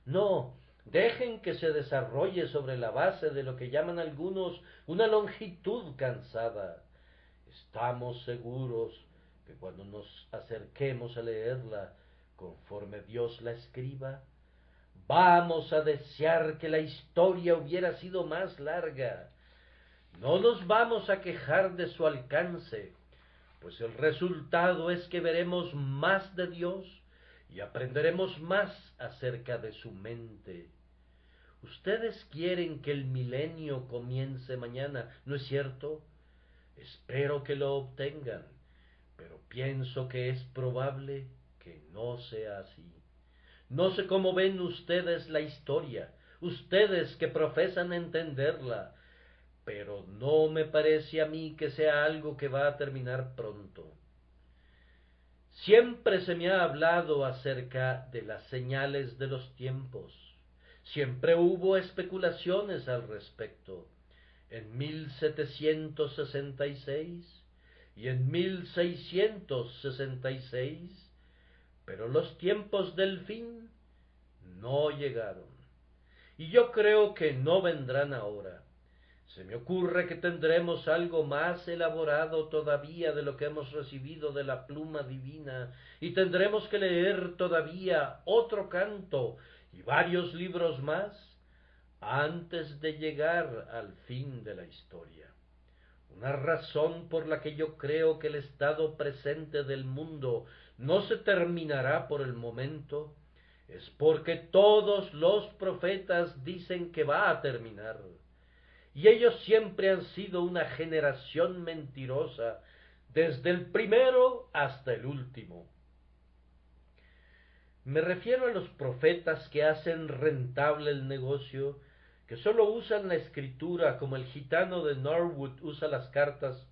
[SPEAKER 1] No, dejen que se desarrolle sobre la base de lo que llaman algunos una longitud cansada. Estamos seguros que cuando nos acerquemos a leerla, conforme Dios la escriba, vamos a desear que la historia hubiera sido más larga. No nos vamos a quejar de su alcance, pues el resultado es que veremos más de Dios y aprenderemos más acerca de su mente. Ustedes quieren que el milenio comience mañana, ¿no es cierto? Espero que lo obtengan, pero pienso que es probable que no sea así. No sé cómo ven ustedes la historia, ustedes que profesan entenderla, pero no me parece a mí que sea algo que va a terminar pronto. Siempre se me ha hablado acerca de las señales de los tiempos. Siempre hubo especulaciones al respecto. En 1766, y en 1666, pero los tiempos del fin no llegaron. Y yo creo que no vendrán ahora. Se me ocurre que tendremos algo más elaborado todavía de lo que hemos recibido de la pluma divina, y tendremos que leer todavía otro canto y varios libros más antes de llegar al fin de la historia. Una razón por la que yo creo que el estado presente del mundo no se terminará por el momento es porque todos los profetas dicen que va a terminar. Y ellos siempre han sido una generación mentirosa, desde el primero hasta el último. Me refiero a los profetas que hacen rentable el negocio, que sólo usan la escritura como el gitano de Norwood usa las cartas,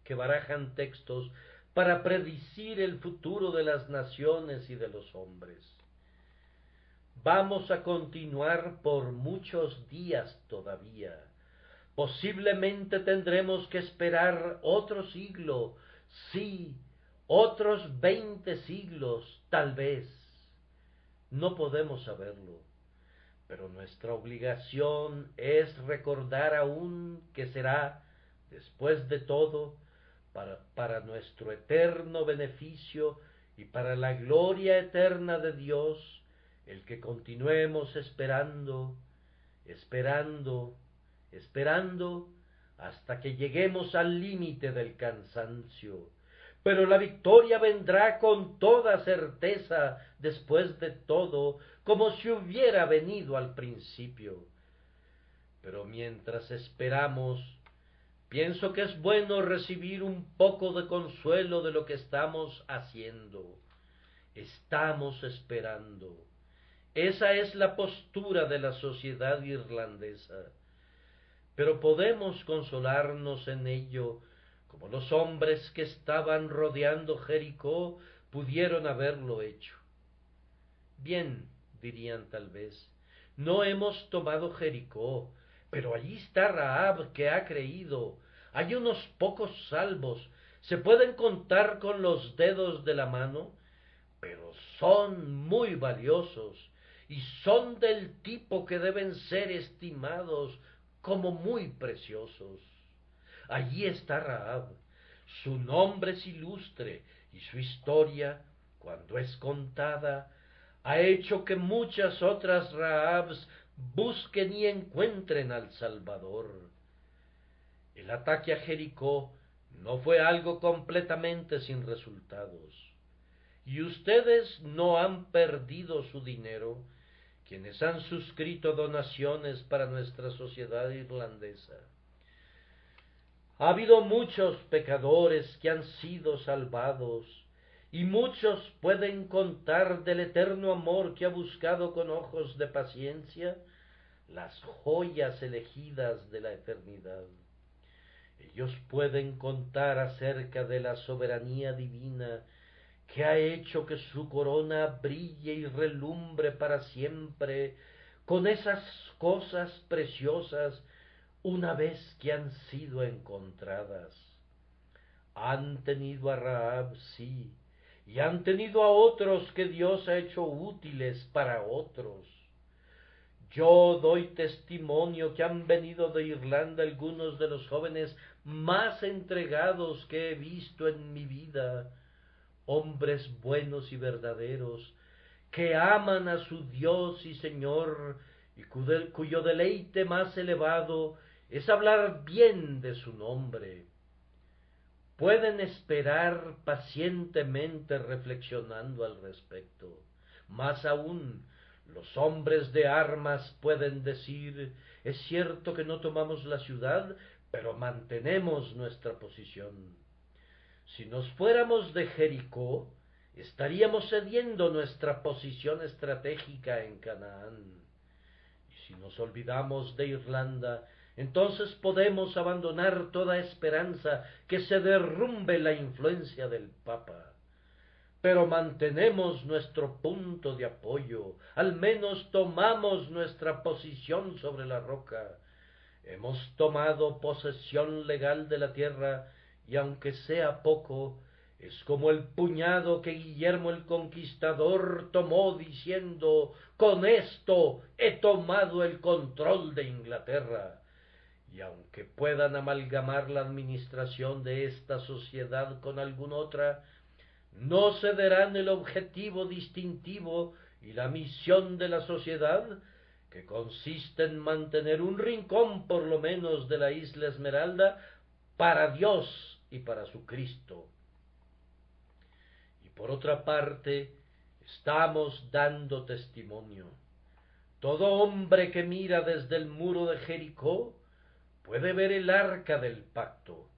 [SPEAKER 1] que barajan textos para predecir el futuro de las naciones y de los hombres. Vamos a continuar por muchos días todavía. Posiblemente tendremos que esperar otro siglo, sí, otros 20 siglos, tal vez. No podemos saberlo, pero nuestra obligación es recordar aún que será, después de todo, para nuestro eterno beneficio y para la gloria eterna de Dios, el que continuemos esperando, esperando, esperando, hasta que lleguemos al límite del cansancio. Pero la victoria vendrá con toda certeza después de todo, como si hubiera venido al principio. Pero mientras esperamos, pienso que es bueno recibir un poco de consuelo de lo que estamos haciendo. Estamos esperando. Esa es la postura de la sociedad irlandesa. Pero podemos consolarnos en ello, como los hombres que estaban rodeando Jericó pudieron haberlo hecho. Bien, dirían tal vez, no hemos tomado Jericó, pero allí está Rahab que ha creído. Hay unos pocos salvos, se pueden contar con los dedos de la mano, pero son muy valiosos y son del tipo que deben ser estimados como muy preciosos. Allí está Rahab, su nombre es ilustre y su historia, cuando es contada, ha hecho que muchas otras Rahabs busquen y encuentren al Salvador. El ataque a Jericó no fue algo completamente sin resultados. Y ustedes no han perdido su dinero, quienes han suscrito donaciones para nuestra sociedad irlandesa. Ha habido muchos pecadores que han sido salvados, y muchos pueden contar del eterno amor que ha buscado con ojos de paciencia las joyas elegidas de la eternidad. Ellos pueden contar acerca de la soberanía divina que ha hecho que su corona brille y relumbre para siempre con esas cosas preciosas una vez que han sido encontradas. Han tenido a Rahab, sí, y han tenido a otros que Dios ha hecho útiles para otros. Yo doy testimonio que han venido de Irlanda algunos de los jóvenes más entregados que he visto en mi vida, hombres buenos y verdaderos, que aman a su Dios y Señor, y cuyo deleite más elevado es hablar bien de su nombre. Pueden esperar pacientemente reflexionando al respecto. Más aún, los hombres de armas pueden decir, es cierto que no tomamos la ciudad, pero mantenemos nuestra posición. Si nos fuéramos de Jericó, estaríamos cediendo nuestra posición estratégica en Canaán. Y si nos olvidamos de Irlanda, entonces podemos abandonar toda esperanza que se derrumbe la influencia del Papa. Pero mantenemos nuestro punto de apoyo, al menos tomamos nuestra posición sobre la roca. Hemos tomado posesión legal de la tierra y aunque sea poco, es como el puñado que Guillermo el Conquistador tomó diciendo: con esto he tomado el control de Inglaterra. Y aunque puedan amalgamar la administración de esta sociedad con alguna otra, no cederán el objetivo distintivo y la misión de la sociedad, que consiste en mantener un rincón por lo menos de la isla Esmeralda para Dios y para su Cristo. Y por otra parte, estamos dando testimonio. Todo hombre que mira desde el muro de Jericó puede ver el arca del pacto,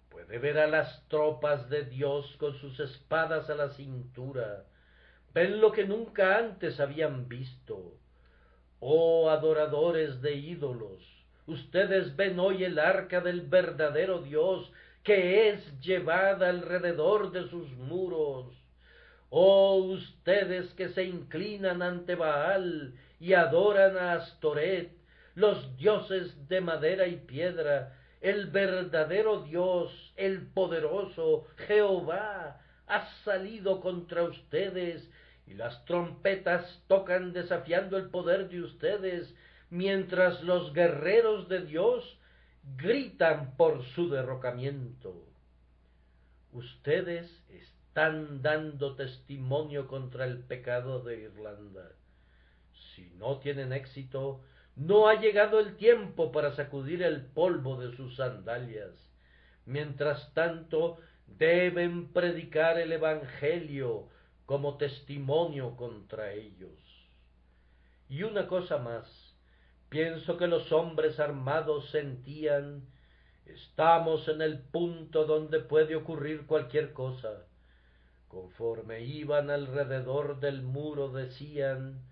[SPEAKER 1] puede ver a las tropas de Dios con sus espadas a la cintura, ven lo que nunca antes habían visto. Oh adoradores de ídolos, ustedes ven hoy el arca del verdadero Dios, que es llevada alrededor de sus muros. Oh ustedes que se inclinan ante Baal y adoran a Astoret, los dioses de madera y piedra, el verdadero Dios, el poderoso Jehová, ha salido contra ustedes, y las trompetas tocan desafiando el poder de ustedes, mientras los guerreros de Dios gritan por su derrocamiento. Ustedes están dando testimonio contra el pecado de Irlanda. Si no tienen éxito, no ha llegado el tiempo para sacudir el polvo de sus sandalias. Mientras tanto, deben predicar el Evangelio como testimonio contra ellos. Y una cosa más, pienso que los hombres armados sentían: estamos en el punto donde puede ocurrir cualquier cosa. Conforme iban alrededor del muro decían: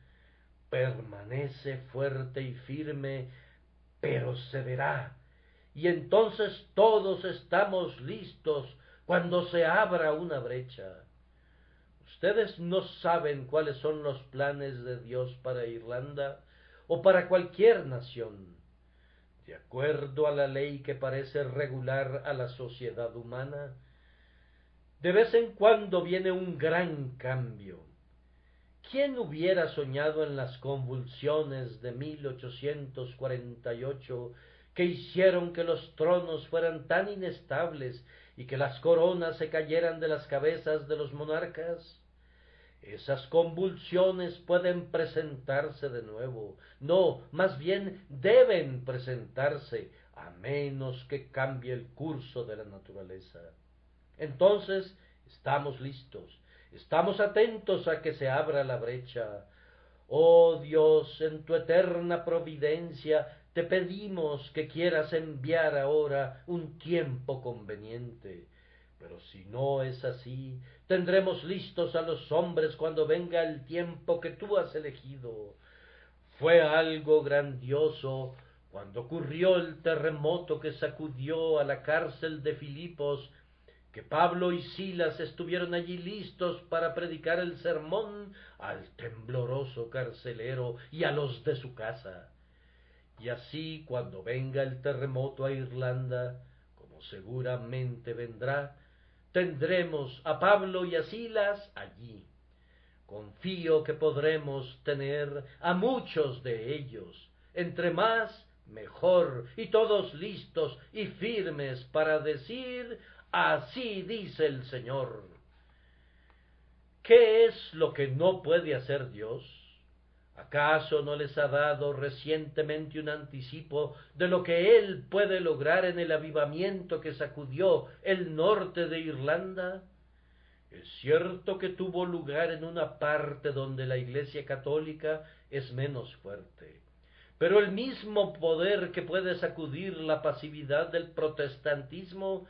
[SPEAKER 1] permanece fuerte y firme, pero se verá. Y entonces todos estamos listos cuando se abra una brecha. Ustedes no saben cuáles son los planes de Dios para Irlanda o para cualquier nación. De acuerdo a la ley que parece regular a la sociedad humana, de vez en cuando viene un gran cambio. ¿Quién hubiera soñado en las convulsiones de 1848 que hicieron que los tronos fueran tan inestables y que las coronas se cayeran de las cabezas de los monarcas? Esas convulsiones pueden presentarse de nuevo. No, más bien deben presentarse, a menos que cambie el curso de la naturaleza. Entonces, estamos listos, estamos atentos a que se abra la brecha. Oh Dios, en tu eterna providencia, te pedimos que quieras enviar ahora un tiempo conveniente. Pero si no es así, tendremos listos a los hombres cuando venga el tiempo que tú has elegido. Fue algo grandioso cuando ocurrió el terremoto que sacudió a la cárcel de Filipos, que Pablo y Silas estuvieron allí listos para predicar el sermón al tembloroso carcelero y a los de su casa. Y así, cuando venga el terremoto a Irlanda, como seguramente vendrá, tendremos a Pablo y a Silas allí. Confío que podremos tener a muchos de ellos, entre más, mejor, y todos listos y firmes para decir: así dice el Señor. ¿Qué es lo que no puede hacer Dios? ¿Acaso no les ha dado recientemente un anticipo de lo que Él puede lograr en el avivamiento que sacudió el norte de Irlanda? Es cierto que tuvo lugar en una parte donde la Iglesia católica es menos fuerte, pero el mismo poder que puede sacudir la pasividad del protestantismo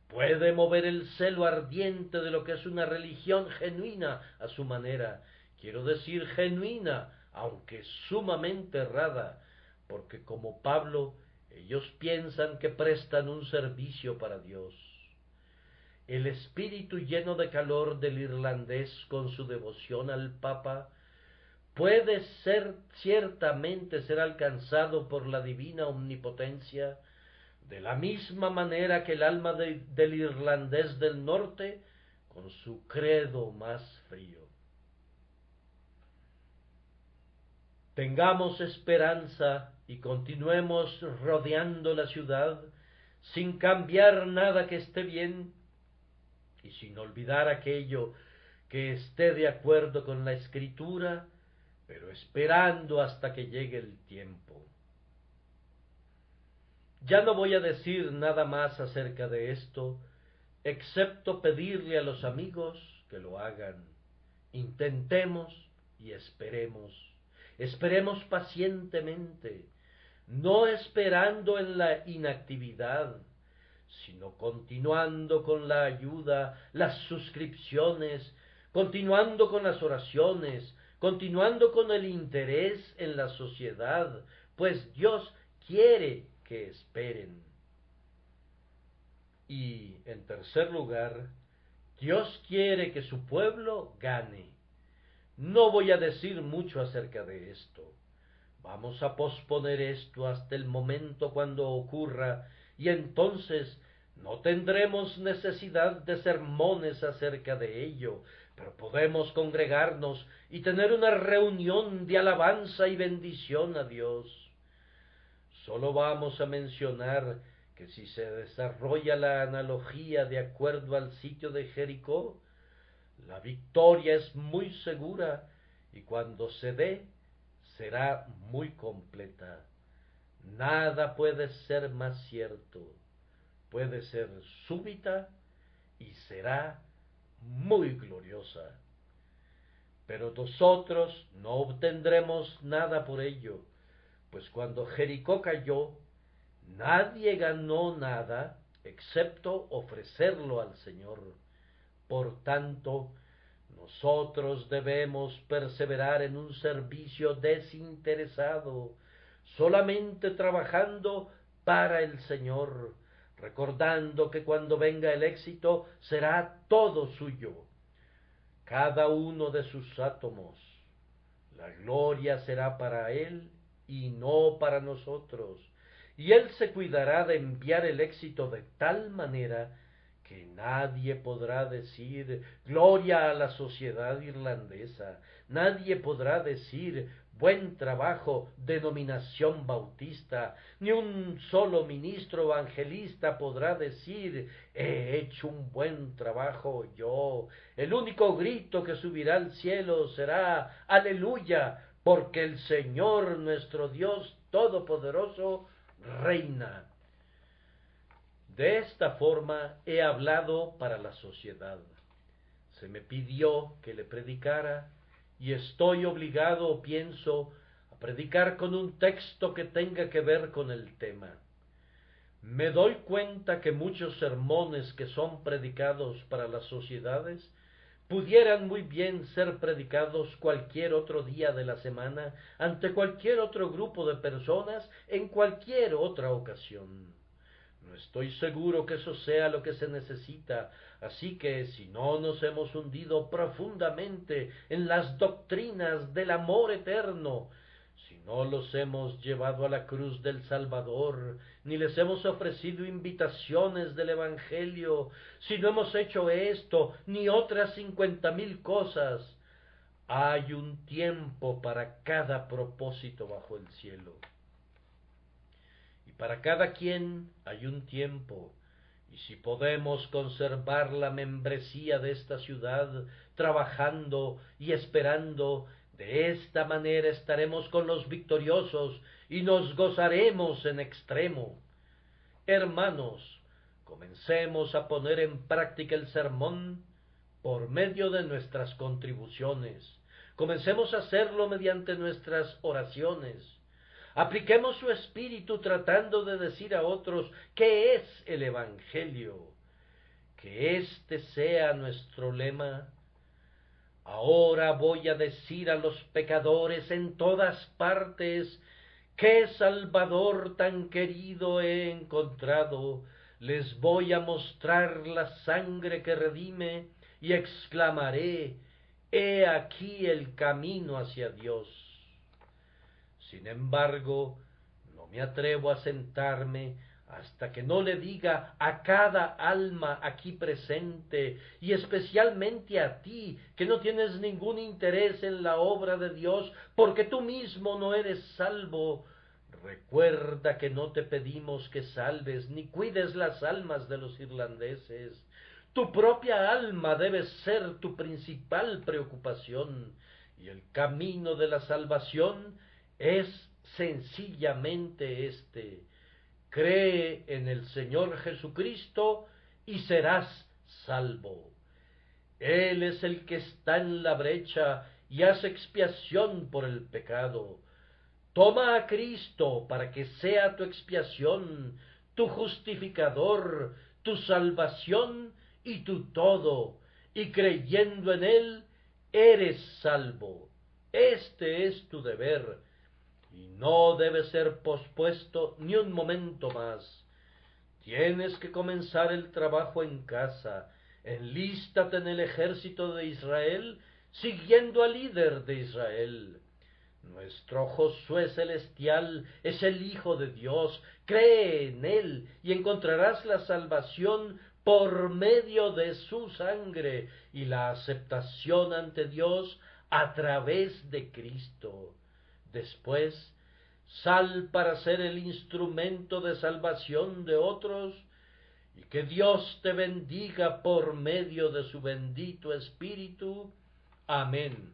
[SPEAKER 1] puede mover el celo ardiente de lo que es una religión genuina a su manera. Quiero decir genuina, aunque sumamente errada, porque como Pablo, ellos piensan que prestan un servicio para Dios. El espíritu lleno de calor del irlandés con su devoción al Papa puede ciertamente ser alcanzado por la divina omnipotencia, de la misma manera que el alma del irlandés del norte con su credo más frío. Tengamos esperanza y continuemos rodeando la ciudad sin cambiar nada que esté bien y sin olvidar aquello que esté de acuerdo con la Escritura, pero esperando hasta que llegue el tiempo. Ya no voy a decir nada más acerca de esto, excepto pedirle a los amigos que lo hagan. Intentemos y esperemos. Esperemos pacientemente, no esperando en la inactividad, sino continuando con la ayuda, las suscripciones, continuando con las oraciones, continuando con el interés en la sociedad, pues Dios quiere que esperen. Y, en tercer lugar, Dios quiere que su pueblo gane. No voy a decir mucho acerca de esto. Vamos a posponer esto hasta el momento cuando ocurra, y entonces no tendremos necesidad de sermones acerca de ello, pero podemos congregarnos y tener una reunión de alabanza y bendición a Dios. Solo vamos a mencionar que si se desarrolla la analogía de acuerdo al sitio de Jericó, la victoria es muy segura y cuando se dé será muy completa. Nada puede ser más cierto. Puede ser súbita y será muy gloriosa. Pero nosotros no obtendremos nada por ello, pues cuando Jericó cayó, nadie ganó nada excepto ofrecerlo al Señor. Por tanto, nosotros debemos perseverar en un servicio desinteresado, solamente trabajando para el Señor, recordando que cuando venga el éxito será todo suyo, cada uno de sus átomos. La gloria será para Él y no para nosotros, y Él se cuidará de enviar el éxito de tal manera que nadie podrá decir gloria a la sociedad irlandesa, nadie podrá decir buen trabajo, denominación bautista, ni un solo ministro evangelista podrá decir he hecho un buen trabajo yo. El único grito que subirá al cielo será aleluya, porque el Señor nuestro Dios Todopoderoso reina. De esta forma he hablado para la sociedad. Se me pidió que le predicara y estoy obligado o pienso a predicar con un texto que tenga que ver con el tema. Me doy cuenta que muchos sermones que son predicados para las sociedades pudieran muy bien ser predicados cualquier otro día de la semana ante cualquier otro grupo de personas en cualquier otra ocasión. No estoy seguro que eso sea lo que se necesita, así que si no nos hemos hundido profundamente en las doctrinas del amor eterno, si no los hemos llevado a la cruz del Salvador, ni les hemos ofrecido invitaciones del Evangelio, si no hemos hecho esto, ni otras 50,000 cosas, hay un tiempo para cada propósito bajo el cielo. Y para cada quien hay un tiempo, y si podemos conservar la membresía de esta ciudad, trabajando y esperando, de esta manera estaremos con los victoriosos y nos gozaremos en extremo. Hermanos, comencemos a poner en práctica el sermón por medio de nuestras contribuciones. Comencemos a hacerlo mediante nuestras oraciones. Apliquemos su espíritu tratando de decir a otros qué es el Evangelio. Que este sea nuestro lema. Ahora voy a decir a los pecadores en todas partes, qué Salvador tan querido he encontrado. Les voy a mostrar la sangre que redime y exclamaré, he aquí el camino hacia Dios. Sin embargo, no me atrevo a sentarme hasta que no le diga a cada alma aquí presente, y especialmente a ti, que no tienes ningún interés en la obra de Dios, porque tú mismo no eres salvo: recuerda que no te pedimos que salves ni cuides las almas de los irlandeses. Tu propia alma debe ser tu principal preocupación, y el camino de la salvación es sencillamente este: cree en el Señor Jesucristo y serás salvo. Él es el que está en la brecha y hace expiación por el pecado. Toma a Cristo para que sea tu expiación, tu justificador, tu salvación y tu todo, y creyendo en Él, eres salvo. Este es tu deber, y no debe ser pospuesto ni un momento más. Tienes que comenzar el trabajo en casa. Enlístate en el ejército de Israel, siguiendo al líder de Israel. Nuestro Josué celestial es el Hijo de Dios. Cree en Él y encontrarás la salvación por medio de su sangre y la aceptación ante Dios a través de Cristo. Después, sal para ser el instrumento de salvación de otros, y que Dios te bendiga por medio de su bendito Espíritu. Amén.